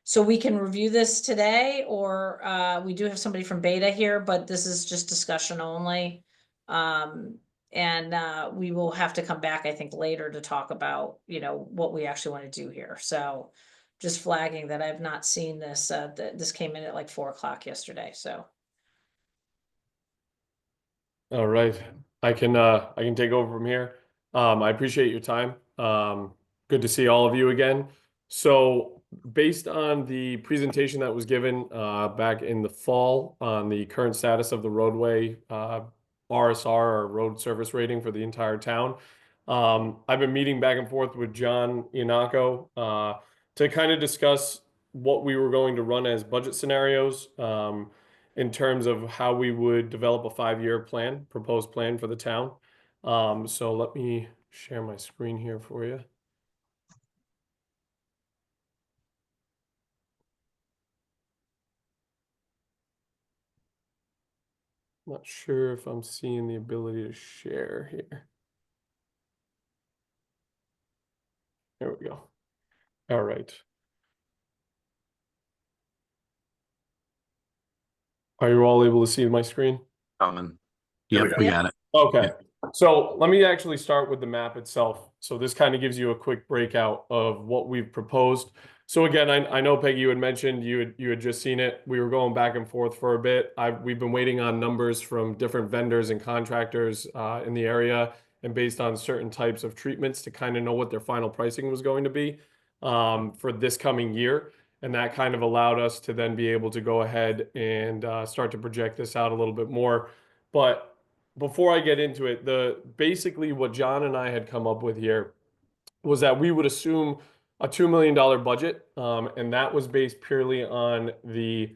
So we can review this today, or we do have somebody from Beta here, but this is just discussion only. And we will have to come back, I think, later to talk about, what we actually want to do here. So just flagging that I've not seen this. This came in at like 4 o'clock yesterday, so. All right, I can take over from here. I appreciate your time. Good to see all of you again. So based on the presentation that was given back in the fall on the current status of the roadway RSR, or road service rating, for the entire town, I've been meeting back and forth with John Iannaco to kind of discuss what we were going to run as budget scenarios. In terms of how we would develop a 5-year plan, proposed plan for the town. So let me share my screen here for you. Not sure if I'm seeing the ability to share here. There we go. All right. Are you all able to see my screen? Yep, we got it. Okay, so let me actually start with the map itself. So this kind of gives you a quick breakout of what we've proposed. So again, I know, Peggy, you had mentioned you had just seen it. We were going back and forth for a bit. We've been waiting on numbers from different vendors and contractors in the area, and based on certain types of treatments, to kind of know what their final pricing was going to be for this coming year. And that kind of allowed us to then be able to go ahead and start to project this out a little bit more. But before I get into it, basically what John and I had come up with here was that we would assume a $2 million budget. And that was based purely on the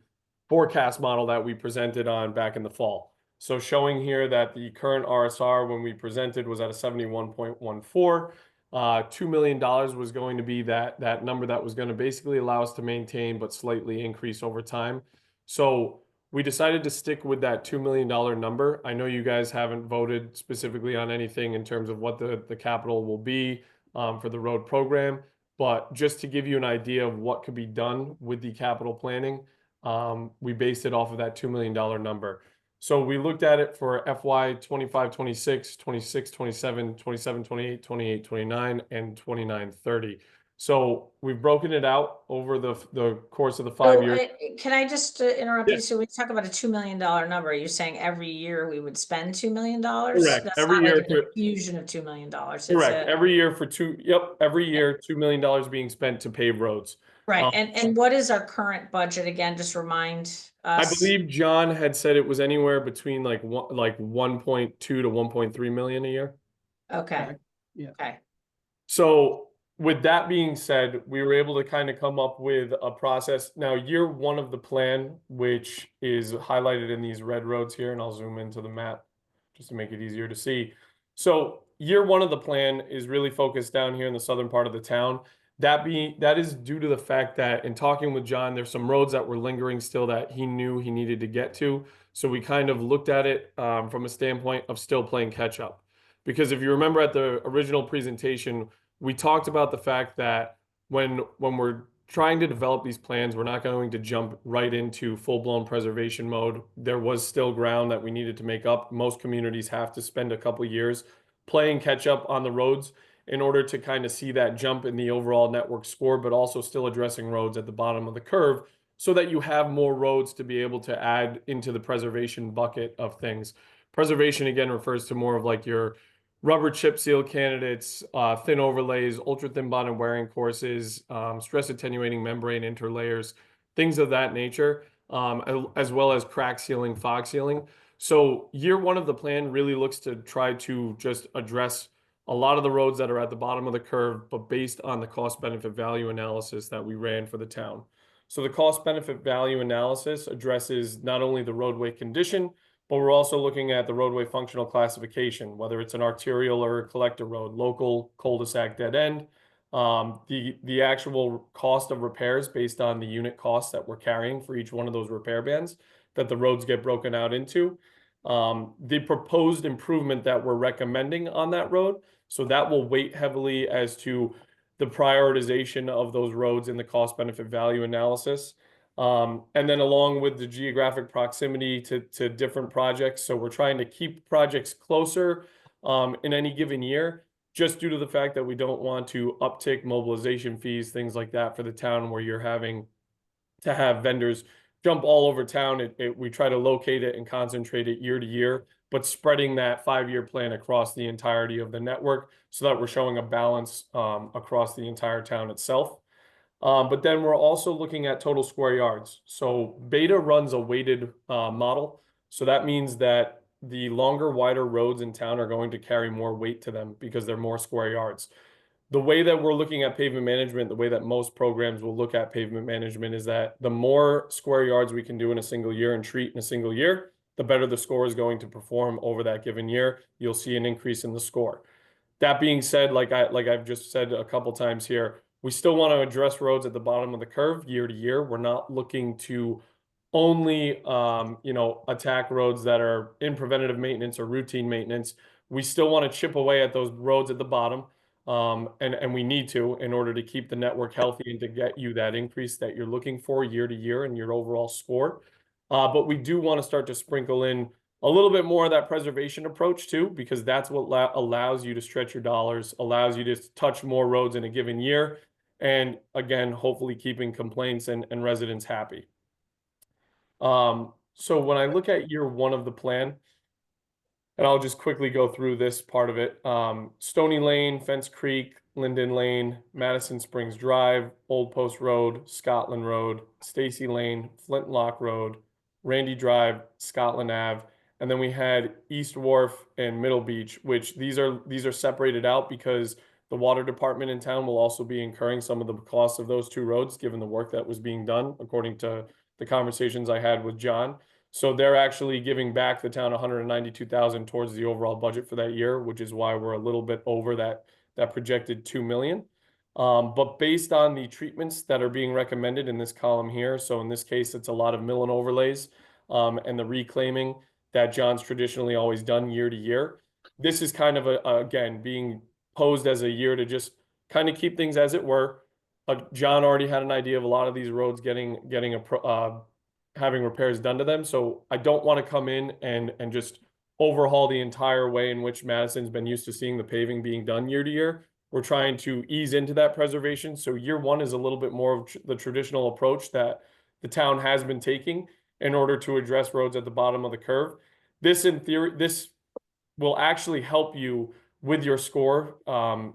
forecast model that we presented on back in the fall. So showing here that the current RSR when we presented was at a 71.14. $2 million was going to be that number that was going to basically allow us to maintain but slightly increase over time. So we decided to stick with that $2 million number. I know you guys haven't voted specifically on anything in terms of what the capital will be for the road program, but just to give you an idea of what could be done with the capital planning, we based it off of that $2 million number. So we looked at it for FY 25, 26, 26, 27, 27, 28, 28, 29, and 29, 30. So we've broken it out over the course of the 5 So, years. can I just interrupt Yeah. you? So we talk about a $2 million number. Are you saying every year we would spend $2 million? Correct. That's Every not like year an infusion of $2 million. It's Correct. Every year for every year, $2 million being spent to pave roads. Right. And what is our current budget again? Just remind I us. believe John had said it was anywhere between like 1.2 to 1.3 million a year. Okay. Yeah. Okay. So with that being said, we were able to kind of come up with a process. Now, year one of the plan, which is highlighted in these red roads here, and I'll zoom into the map just to make it easier to see. So year one of the plan is really focused down here in the southern part of the town. That is due to the fact that in talking with John, there's some roads that were lingering still that he knew he needed to get to. So we kind of looked at it from a standpoint of still playing catch up. Because if you remember at the original presentation, we talked about the fact that when we're trying to develop these plans, we're not going to jump right into full-blown preservation mode. There was still ground that we needed to make up. Most communities have to spend a couple years playing catch up on the roads in order to kind of see that jump in the overall network score, but also still addressing roads at the bottom of the curve so that you have more roads to be able to add into the preservation bucket of things. Preservation, again, refers to more of like your rubber chip seal candidates, thin overlays, ultra thin bonded wearing courses, stress attenuating membrane interlayers, things of that nature, as well as crack sealing, fog sealing. So year one of the plan really looks to try to just address a lot of the roads that are at the bottom of the curve, but based on the cost benefit value analysis that we ran for the town. So the cost benefit value analysis addresses not only the roadway condition, but we're also looking at the roadway functional classification, whether it's an arterial or a collector road, local, cul-de-sac, dead end, the actual cost of repairs based on the unit costs that we're carrying for each one of those repair bands that the roads get broken out into, the proposed improvement that we're recommending on that road. So that will weight heavily as to the prioritization of those roads in the cost benefit value analysis. And then along with the geographic proximity to different projects. So we're trying to keep projects closer in any given year, just due to the fact that we don't want to uptick mobilization fees, things like that for the town where you're having to have vendors jump all over town. We try to locate it and concentrate it year to year, but spreading that 5-year plan across the entirety of the network so that we're showing a balance across the entire town itself. But then we're also looking at total square yards. So Beta runs a weighted model. So that means that the longer, wider roads in town are going to carry more weight to them because they're more square yards. The way that we're looking at pavement management, the way that most programs will look at pavement management is that the more square yards we can do in a single year and treat in a single year, the better the score is going to perform over that given year. You'll see an increase in the score. That being said, like I've just said a couple times here, we still want to address roads at the bottom of the curve year to year. We're not looking to only attack roads that are in preventative maintenance or routine maintenance. We still want to chip away at those roads at the bottom. And we need to in order to keep the network healthy and to get you that increase that you're looking for year to year in your overall score. But we do want to start to sprinkle in a little bit more of that preservation approach too, because that's what allows you to stretch your dollars, allows you to touch more roads in a given year. And again, hopefully keeping complaints and residents happy. So when I look at year one of the plan, and I'll just quickly go through this part of it. Stony Lane, Fence Creek, Linden Lane, Madison Springs Drive, Old Post Road, Scotland Road, Stacy Lane, Flintlock Road, Randy Drive, Scotland Ave, and then we had East Wharf and Middle Beach, which these are separated out because The water department in town will also be incurring some of the costs of those 2 roads, given the work that was being done, according to the conversations I had with John. So they're actually giving back the town 192,000 towards the overall budget for that year, which is why we're a little bit over that projected 2 million. But based on the treatments that are being recommended in this column here, so in this case, it's a lot of mill and overlays, and the reclaiming that John's traditionally always done year to year. This is kind of again, being posed as a year to just kind of keep things as it were. John already had an idea of a lot of these roads having repairs done to them. So I don't want to come in and just overhaul the entire way in which Madison's been used to seeing the paving being done year to year. We're trying to ease into that preservation. So year 1 is a little bit more of the traditional approach that the town has been taking in order to address roads at the bottom of the curve. This, in theory, this will actually help you with your score.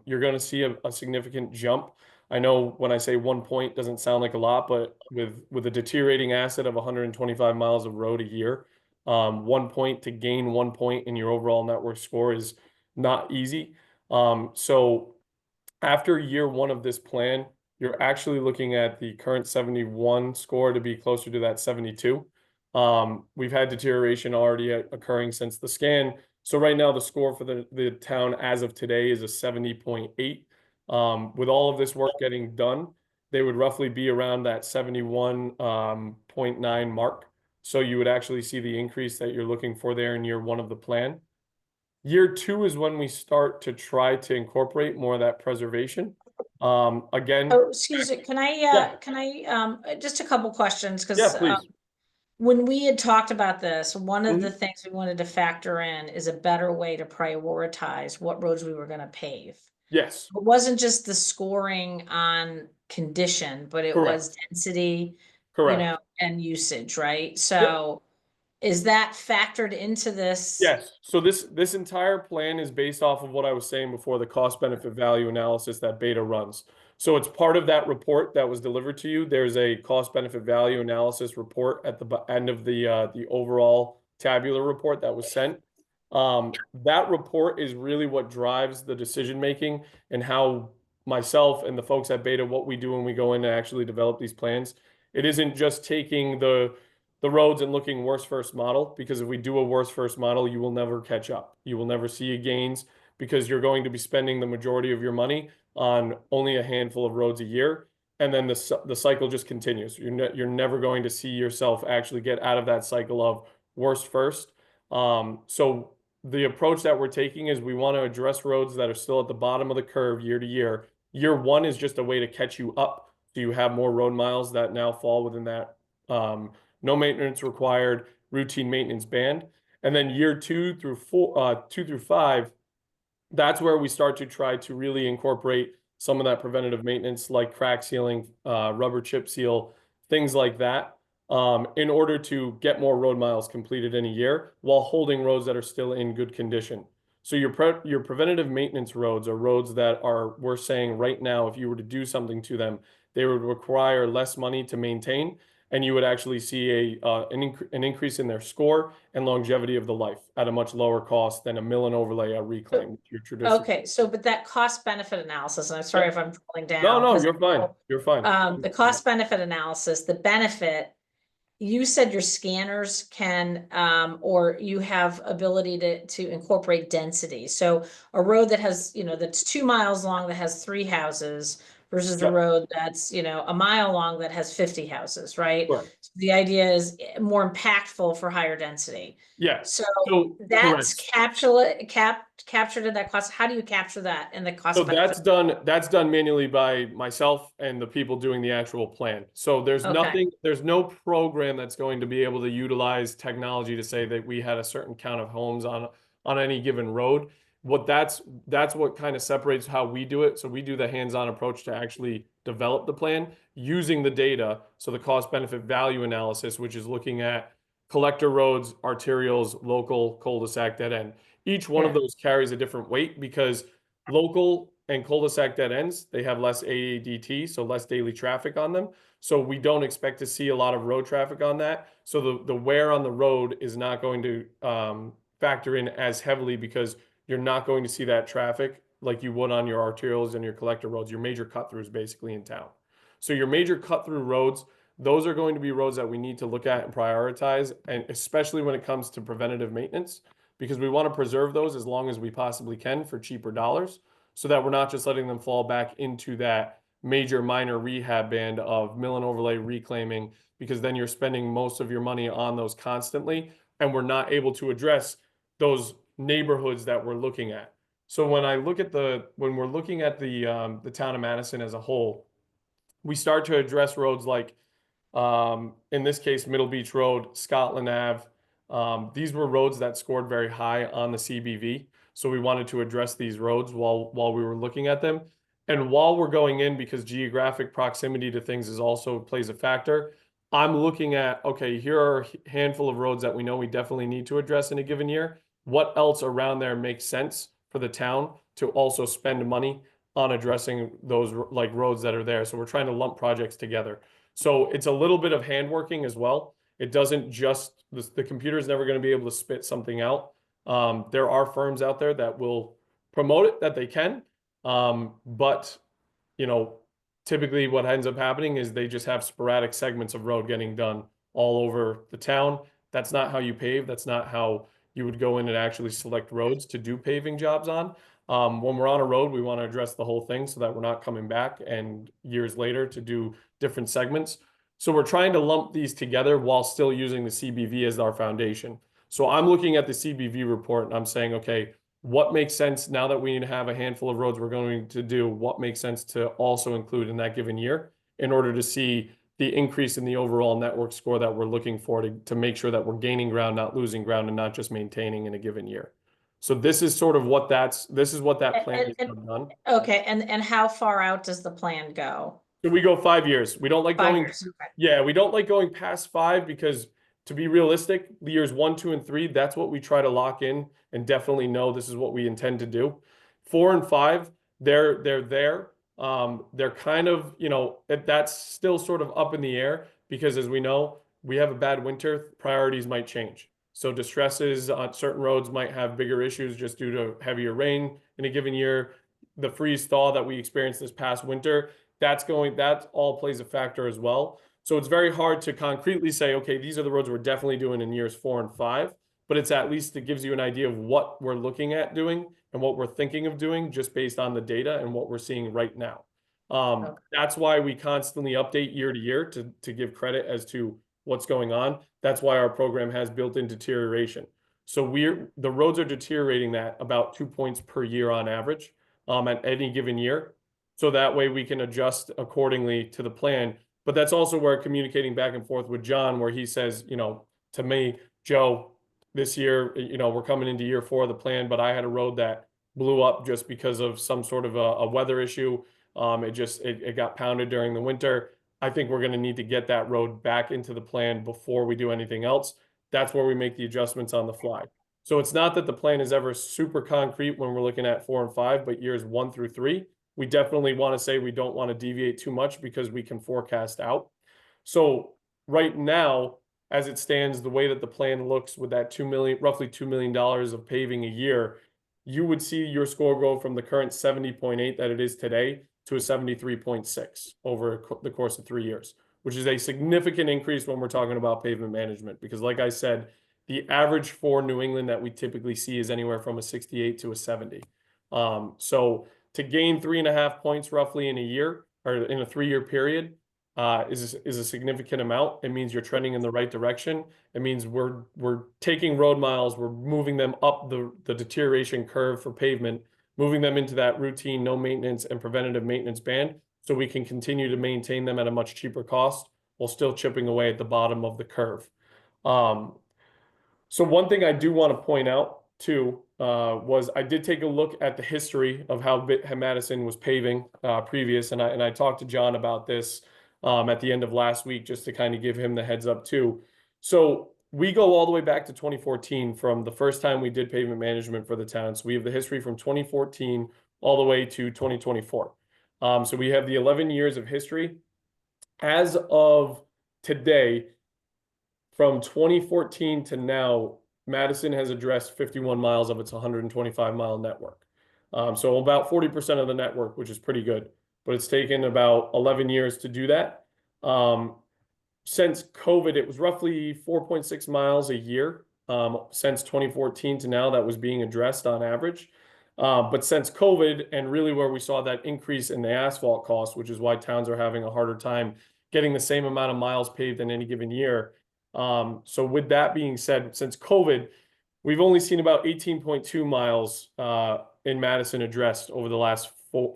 You're going to see a significant jump. I know when I say 1 point doesn't sound like a lot, but with a deteriorating asset of 125 miles of road a year, 1 point to gain 1 point in your overall network score is not easy. So after year 1 of this plan, you're actually looking at the current 71 score to be closer to that 72. We've had deterioration already occurring since the scan. So right now the score for the town as of today is a 70.8. With all of this work getting done, they would roughly be around that 71.9 mark. So you would actually see the increase that you're looking for there in year 1 of the plan. Year 2 is when we start to try to incorporate more of that preservation. Again, Oh, excuse me, can I, just a couple questions, yeah, because please. when we had talked about this, one of the Mhm. things we wanted to factor in is a better way to prioritize what roads we were gonna pave. Yes, It wasn't just the scoring on condition, but it was correct, density, correct. and usage, right? So is that factored into this? Yes, so this entire plan is based off of what I was saying before, the cost benefit value analysis that Beta runs. So it's part of that report that was delivered to you. There's a cost benefit value analysis report at the end of the overall tabular report that was sent. That report is really what drives the decision making and how myself and the folks at Beta, what we do when we go in and actually develop these plans. It isn't just taking the roads and looking worst first model, because if we do a worst first model, you will never catch up. You will never see gains because you're going to be spending the majority of your money on only a handful of roads a year. And then the cycle just continues. You're never going to see yourself actually get out of that cycle of worst first. So the approach that we're taking is we want to address roads that are still at the bottom of the curve year to year. Year 1 is just a way to catch you up, so you have more road miles that now fall within that no maintenance required, routine maintenance band. And then year 2 through 5, that's where we start to try to really incorporate some of that preventative maintenance, like crack sealing, rubber chip seal, things like that, in order to get more road miles completed in a year while holding roads that are still in good condition. So your preventative maintenance roads are roads that we're saying right now, if you were to do something to them, they would require less money to maintain, and you would actually see an increase in their score and longevity of the life at a much lower cost than a mill and overlay, a reclaim, your traditional. Okay, so but that cost benefit analysis, and I'm sorry Yeah. if I'm drilling down. No, you're fine. You're fine. The cost benefit analysis, the benefit, you said your scanners can, or you have ability to incorporate density. So a road that has, that's 2 miles long that has 3 houses versus a Yep. road that's, a mile long that has 50 houses, right? Correct. So the idea is more impactful for higher density. Yeah. So So that's correct. captured in that cost. How do you capture that in the cost So benefit? that's done manually by myself and the people doing the actual plan. So there's Okay. there's no program that's going to be able to utilize technology to say that we had a certain count of homes on any given road. That's what kind of separates how we do it. So we do the hands-on approach to actually develop the plan using the data. So the cost benefit value analysis, which is looking at collector roads, arterials, local, cul-de-sac, dead end. Each one of Yeah. those carries a different weight because local and cul-de-sac dead ends, they have less ADT, so less daily traffic on them. So we don't expect to see a lot of road traffic on that. So the wear on the road is not going to factor in as heavily because you're not going to see that traffic like you would on your arterials and your collector roads, your major cut throughs basically in town. So your major cut through roads, those are going to be roads that we need to look at and prioritize, and especially when it comes to preventative maintenance, because we want to preserve those as long as we possibly can for cheaper dollars, so that we're not just letting them fall back into that major minor rehab band of mill and overlay reclaiming, because then you're spending most of your money on those constantly, and we're not able to address those neighborhoods that we're looking at. So when we're looking at the town of Madison as a whole, we start to address roads like, in this case, Middle Beach Road, Scotland Ave. These were roads that scored very high on the CBV. So we wanted to address these roads while we were looking at them. And while we're going in, because geographic proximity to things is also plays a factor, I'm looking at, okay, here are a handful of roads that we know we definitely need to address in a given year. What else around there makes sense for the town to also spend money on addressing those like roads that are there? So we're trying to lump projects together. So it's a little bit of handworking as well. It doesn't just, the computer is never going to be able to spit something out. There are firms out there that will promote it that they can, but you know, typically what ends up happening is they just have sporadic segments of road getting done all over the town. That's not how you pave. That's not how you would go in and actually select roads to do paving jobs on. When we're on a road, we want to address the whole thing so that we're not coming back and years later to do different segments. So we're trying to lump these together while still using the CBV as our foundation. So I'm looking at the CBV report and I'm saying, okay, what makes sense now that we have a handful of roads we're going to do, what makes sense to also include in that given year in order to see the increase in the overall network score that we're looking for to make sure that we're gaining ground, not losing ground, and not just maintaining in a given year. So this is sort of what that plan is done. Okay, and how far out does the plan go? So we go 5 years. We don't like 5 going, years, okay. yeah, we don't like going past 5 because to be realistic, years 1, 2, and 3, that's what we try to lock in and definitely know this is what we intend to do. 4 and 5, they're there. They're kind of, you know, that's still sort of up in the air because as we know, we have a bad winter, priorities might change. So distresses on certain roads might have bigger issues just due to heavier rain in a given year. The freeze thaw that we experienced this past winter, that all plays a factor as well. So it's very hard to concretely say, okay, these are the roads we're definitely doing in years 4 and 5, but it's at least it gives you an idea of what we're looking at doing and what we're thinking of doing just based on the data and what we're seeing right now. That's why we constantly update year to year to give credit as to what's going on. That's why our program has built-in deterioration. So the roads are deteriorating that about 2 points per year on average at any given year. So that way we can adjust accordingly to the plan. But that's also where communicating back and forth with John, where he says, you know, to me, Joe, this year, you know, we're coming into year 4 of the plan, but I had a road that blew up just because of some sort of a weather issue. It got pounded during the winter. I think we're going to need to get that road back into the plan before we do anything else. That's where we make the adjustments on the fly. So it's not that the plan is ever super concrete when we're looking at 4 and 5, but years 1 through 3, we definitely want to say we don't want to deviate too much because we can forecast out. So right now, as it stands, the way that the plan looks with that roughly $2 million of paving a year, you would see your score go from the current 70.8 that it is today to a 73.6 over the course of 3 years, which is a significant increase when we're talking about pavement management. Because like I said, the average for New England that we typically see is anywhere from a 68 to a 70. So to gain 3.5 points roughly in a year or in a 3-year period is a significant amount. It means you're trending in the right direction. It means we're taking road miles, we're moving them up the deterioration curve for pavement, moving them into that routine, no maintenance and preventative maintenance band, so we can continue to maintain them at a much cheaper cost while still chipping away at the bottom of the curve. So one thing I do want to point out too was I did take a look at the history of how Madison was paving previous, and I talked to John about this at the end of last week just to kind of give him the heads up too. So we go all the way back to 2014 from the first time we did pavement management for the town. So we have the history from 2014 all the way to 2024. So we have the 11 years of history. As of today, from 2014 to now, Madison has addressed 51 miles of its 125-mile network. So about 40% of the network, which is pretty good, but it's taken about 11 years to do that. Since COVID, it was roughly 4.6 miles a year. Since 2014 to now, that was being addressed on average. But since COVID, and really where we saw that increase in the asphalt cost, which is why towns are having a harder time getting the same amount of miles paved in any given year. So with that being said, since COVID, we've only seen about 18.2 miles in Madison addressed over the last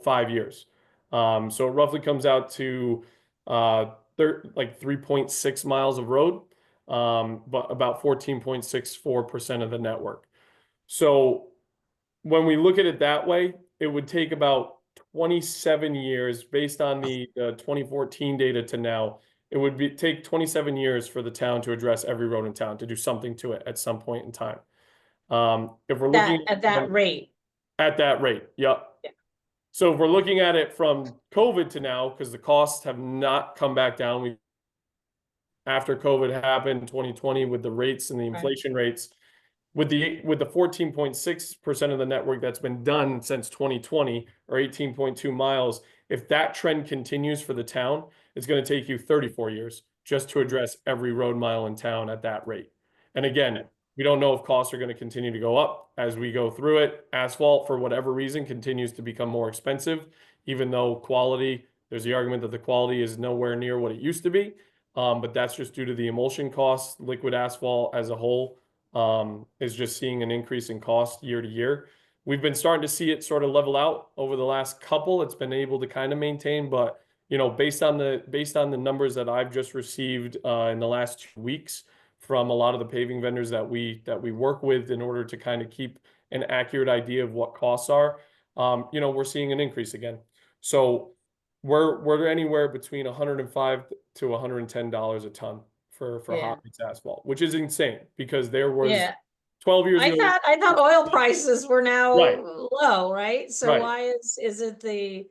5 years. So it roughly comes out to like 3.6 miles of road, but about 14.64% of the network. So when we look at it that way, it would take about 27 years based on the 2014 data to now. It would take 27 years for the town to address every road in town, to do something to it at some point in time. If we're looking At that rate. At that rate, yep. Yeah. So if we're looking at it from COVID to now, because the costs have not come back down, after COVID happened, 2020, with the rates and the inflation rates, with the 14.6% of the network that's been done since 2020, or 18.2 miles, if that trend continues for the town, it's going to take you 34 years just to address every road mile in town at that rate. And again, we don't know if costs are going to continue to go up as we go through it. Asphalt, for whatever reason, continues to become more expensive, even though quality, there's the argument that the quality is nowhere near what it used to be. But that's just due to the emulsion costs. Liquid asphalt as a whole is just seeing an increase in cost year to year. We've been starting to see it sort of level out over the last couple. It's been able to kind of maintain, but based on the numbers that I've just received in the last 2 weeks from a lot of the paving vendors that we work with in order to kind of keep an accurate idea of what costs are, we're seeing an increase again. So we're anywhere between $105 to $110 a ton for hot mix asphalt, which is insane because there was 12 years ago. I thought oil prices were now low, right? So Right. why is it the?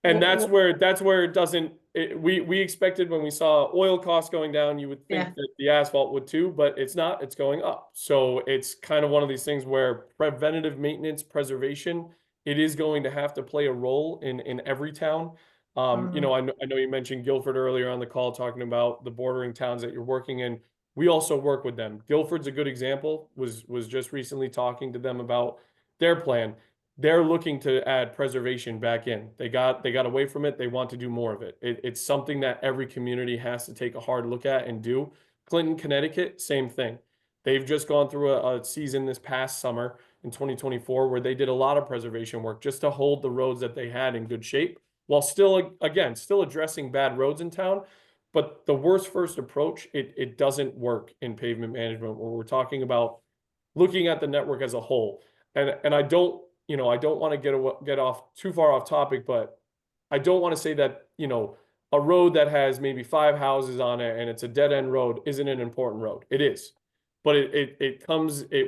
And that's where it doesn't. We expected when we saw oil costs going down, you would think that the asphalt would too, but it's not. It's going up. So it's kind of one of these things where preventative maintenance, preservation, it is going to have to play a role in every town. I know you mentioned Guilford earlier on the call, talking about the bordering towns that you're working in. We also work with them. Guilford's a good example. Was just recently talking to them about their plan. They're looking to add preservation back in. They got away from it. They want to do more of it. It's something that every community has to take a hard look at and do. Clinton, Connecticut, same thing. They've just gone through a season this past summer in 2024 where they did a lot of preservation work just to hold the roads that they had in good shape, while still addressing bad roads in town. But the worst first approach, it doesn't work in pavement management, where we're talking about looking at the network as a whole. And I don't want to get off too far off topic, but I don't want to say that, a road that has maybe 5 houses on it and it's a dead end road isn't an important road. It is. But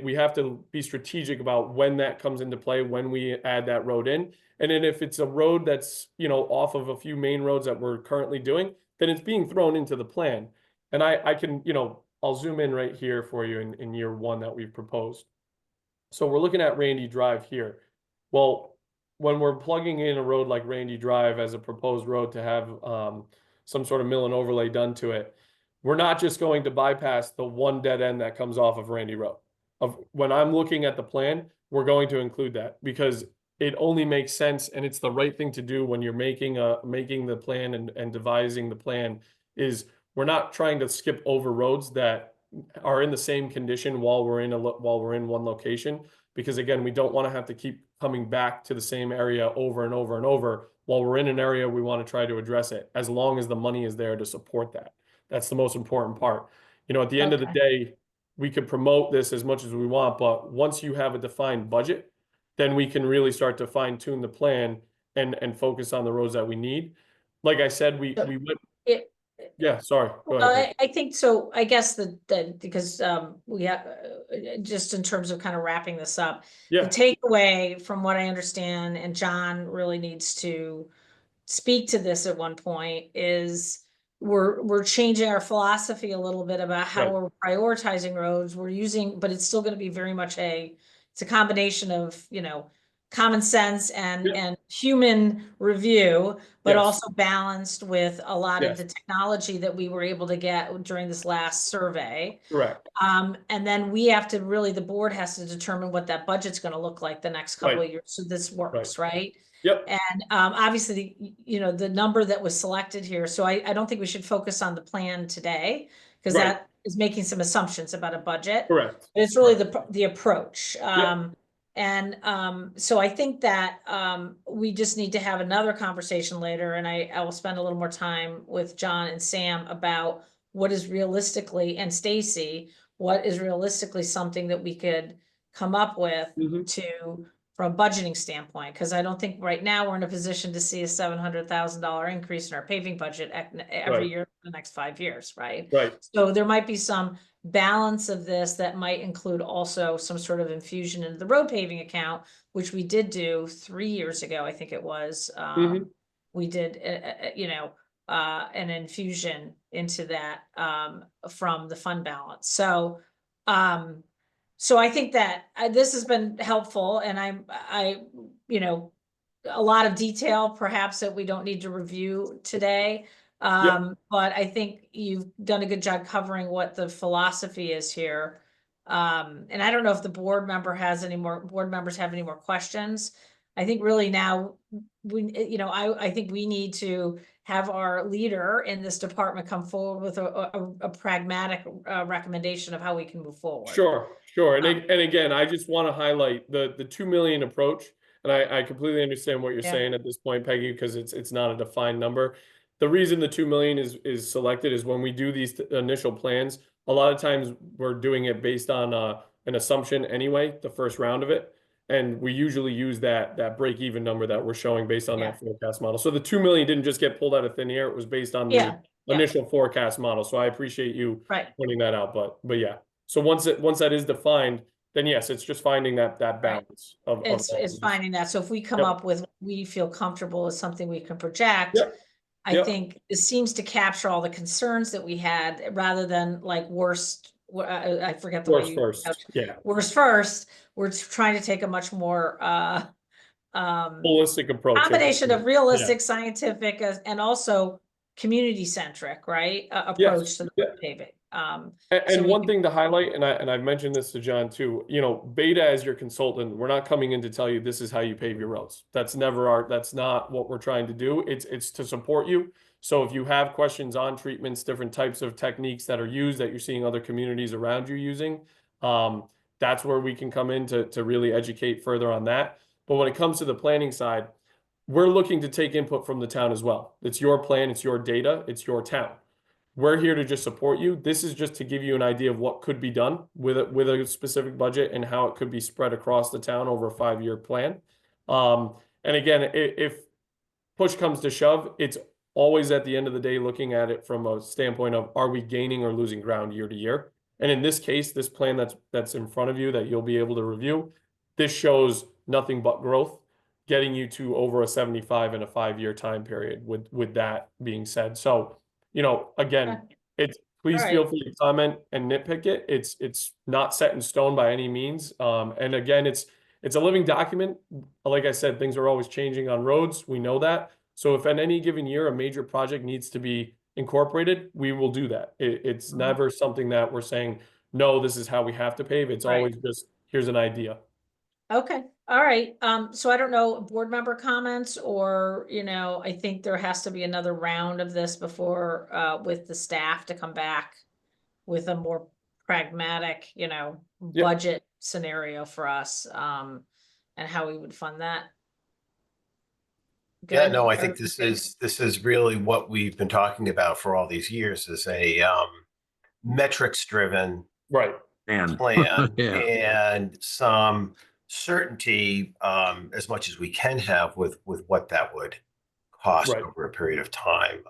we have to be strategic about when that comes into play, when we add that road in. And then if it's a road that's, off of a few main roads that we're currently doing, then it's being thrown into the plan. And I can, I'll zoom in right here for you in year 1 that we've proposed. So we're looking at Randy Drive here. Well, when we're plugging in a road like Randy Drive as a proposed road to have some sort of mill and overlay done to it, we're not just going to bypass the one dead end that comes off of Randy Road. When I'm looking at the plan, we're going to include that because it only makes sense, and it's the right thing to do when you're making the plan and devising the plan. Is we're not trying to skip over roads that are in the same condition while we're in one location, because again, we don't want to have to keep coming back to the same area over and over and over. While we're in an area, we want to try to address it as long as the money is there to support that. That's the most important part. At the end of the day, we could promote this as much as we want, but once you have a defined budget, then we can really start to fine tune the plan and focus on the roads that we need. Like I said, we went. Yeah, sorry. Go ahead. I think so. I guess that because we have just in terms of kind of wrapping this up, the takeaway from what I understand, and John really needs to speak to this at one point, is we're changing our philosophy a little bit about how we're prioritizing roads. We're using, but it's still going to be very much it's a combination of common sense and Yep. and human review, but Yes. also balanced with a lot of Yes. the technology that we were able to get during this last survey. Correct. And then we have to really, the board has to determine what that budget's going to look like the next couple Right. of years. So this works, right? Yep. And obviously, the number that was selected here. So I don't think we should focus on the plan today because Right. that is making some assumptions about a budget. Correct. But it's really the approach. Yep. And so I think that we just need to have another conversation later, and I will spend a little more time with John and Sam about what is realistically, and Stacy, what is realistically something that we could come up with Mhm. to, from a budgeting standpoint, because I don't think right now we're in a position to see a $700,000 increase in our paving budget every Right. year for the next 5 years, right? Right. So there might be some balance of this that might include also some sort of infusion into the road paving account, which we did do 3 years ago, I think it was. Mhm. We did, an infusion into that from the fund balance. So I think that this has been helpful, and a lot of detail perhaps that we don't need to review today. But I think you've done a good job covering what the philosophy is here. And I don't know if the board members have any more questions. I think really now I think we need to have our leader in this department come forward with a pragmatic recommendation of how we can move forward. Sure. And again, I just want to highlight the 2 million approach. And I completely understand what you're Yeah. saying at this point, Peggy, because it's not a defined number. The reason the 2 million is selected is when we do these initial plans, a lot of times we're doing it based on an assumption anyway, the first round of it. And we usually use that break even number that we're showing based on that forecast model. So the 2 million didn't just get pulled out of thin air. It was based on the initial forecast model. So I appreciate you pointing that out. But yeah. So once that is defined, then yes, it's just finding that balance of It's finding that. So if we come up with, we feel comfortable as something we can project, I think this seems to capture all the concerns that we had rather than like worst. I forget the worst way first. Yeah. Worst first. We're trying to take a much more holistic approach. Combination of realistic, scientific, and also community centric, right? Approach to the paving. And one thing to highlight, and I've mentioned this to John too, Beta as your consultant, we're not coming in to tell you this is how you pave your roads. That's not what we're trying to do. It's to support you. So if you have questions on treatments, different types of techniques that are used that you're seeing other communities around you using, that's where we can come in to really educate further on that. But when it comes to the planning side, we're looking to take input from the town as well. It's your plan, it's your data, it's your town. We're here to just support you. This is just to give you an idea of what could be done with a specific budget and how it could be spread across the town over a 5-year plan. And again, if push comes to shove, it's always at the end of the day looking at it from a standpoint of, are we gaining or losing ground year to year? And in this case, this plan that's in front of you that you'll be able to review, this shows nothing but growth, getting you to over a 75 in a 5-year time period with that being said. So, again, please feel free to comment and nitpick it. It's not set in stone by any means. And again, it's a living document. Like I said, things are always changing on roads. We know that. So if at any given year, a major project needs to be incorporated, we will do that. It's never something that we're saying, no, this is how we have to pave. It's always just, here's an idea. Okay. All right. So I don't know, board member comments or, I think there has to be another round of this before, with the staff to come back with a more pragmatic, budget scenario for us, and how we would fund that. Yeah, Good? no, I think this is really what we've been talking about for all these years, is a metrics driven And plan and some certainty, as much as we can have with what that would cost over a period of time.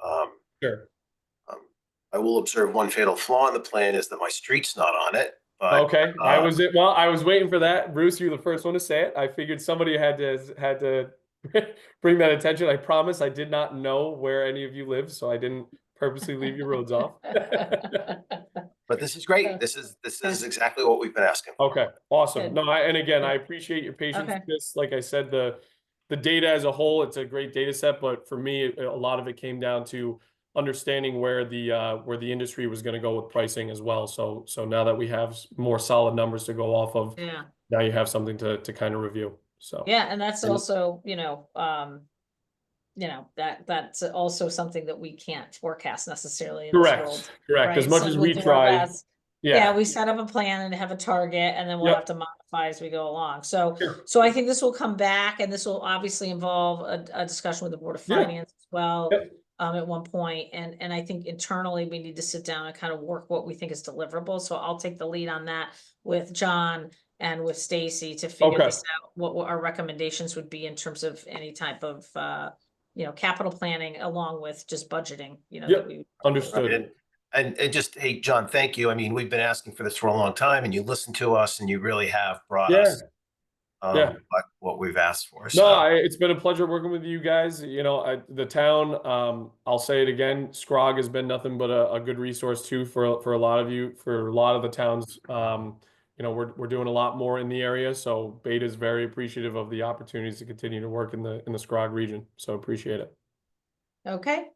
I will observe one fatal flaw in the plan is that my street's not on it. But, okay, I was waiting for that. Bruce, you're the first one to say it. I figured somebody had to bring that attention. I promise I did not know where any of you live, so I didn't purposely leave your roads off. But this is great. This is exactly what we've been asking. Okay, awesome. Good. No, and again, I Good. appreciate your patience Okay. with this. Like I said, the data as a whole, it's a great data set, but for me, a lot of it came down to understanding where the industry was going to go with pricing as well. So now that we have more solid numbers to go off of, Yeah. now you have something to kind of review. So Yeah, and that's And- also, that's also something that we can't forecast necessarily in this world. Correct. As right? much So as we'll we do our try, best. Yeah, yeah, we set up a plan and have a target, and then we'll Yep. have to modify as we go along. So, Sure. so I think this will come back, and this will obviously involve a discussion with the Board of Yeah. Finance as well. Yep. At one point, and I think internally we need to sit down and kind of work what we think is deliverable. So I'll take the lead on that with John and with Stacy to figure Okay. this out, what our recommendations would be in terms of any type of capital planning along with just budgeting, Yep. that we. Understood. And just, hey, John, thank you. I mean, we've been asking for this for a long time, and you listened to us, and you really have brought Yeah. us Yeah. what we've asked for. No, So it's been a pleasure working with you guys. The town, I'll say it again, Scrog has been nothing but a good resource too for a lot of you, for a lot of the towns. We're doing a lot more in the area, so Beta is very appreciative of the opportunities to continue to work in the Scrog region. So appreciate it. Okay,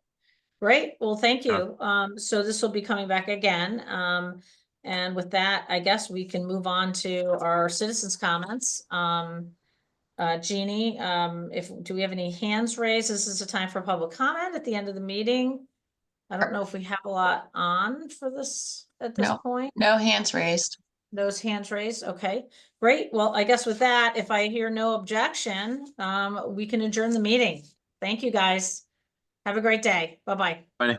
great. Well, thank you. So this will be coming back again. And with that, I guess we can move on to our citizens' comments. Jeannie, do we have any hands raised? This is a time for public comment at the end of the meeting. I don't know if we have a lot on for this at this point. No hands raised. Those hands raised. Okay, great. Well, I guess with that, if I hear no objection, we can adjourn the meeting. Thank you, guys. Have a great day. Bye-bye. Bye.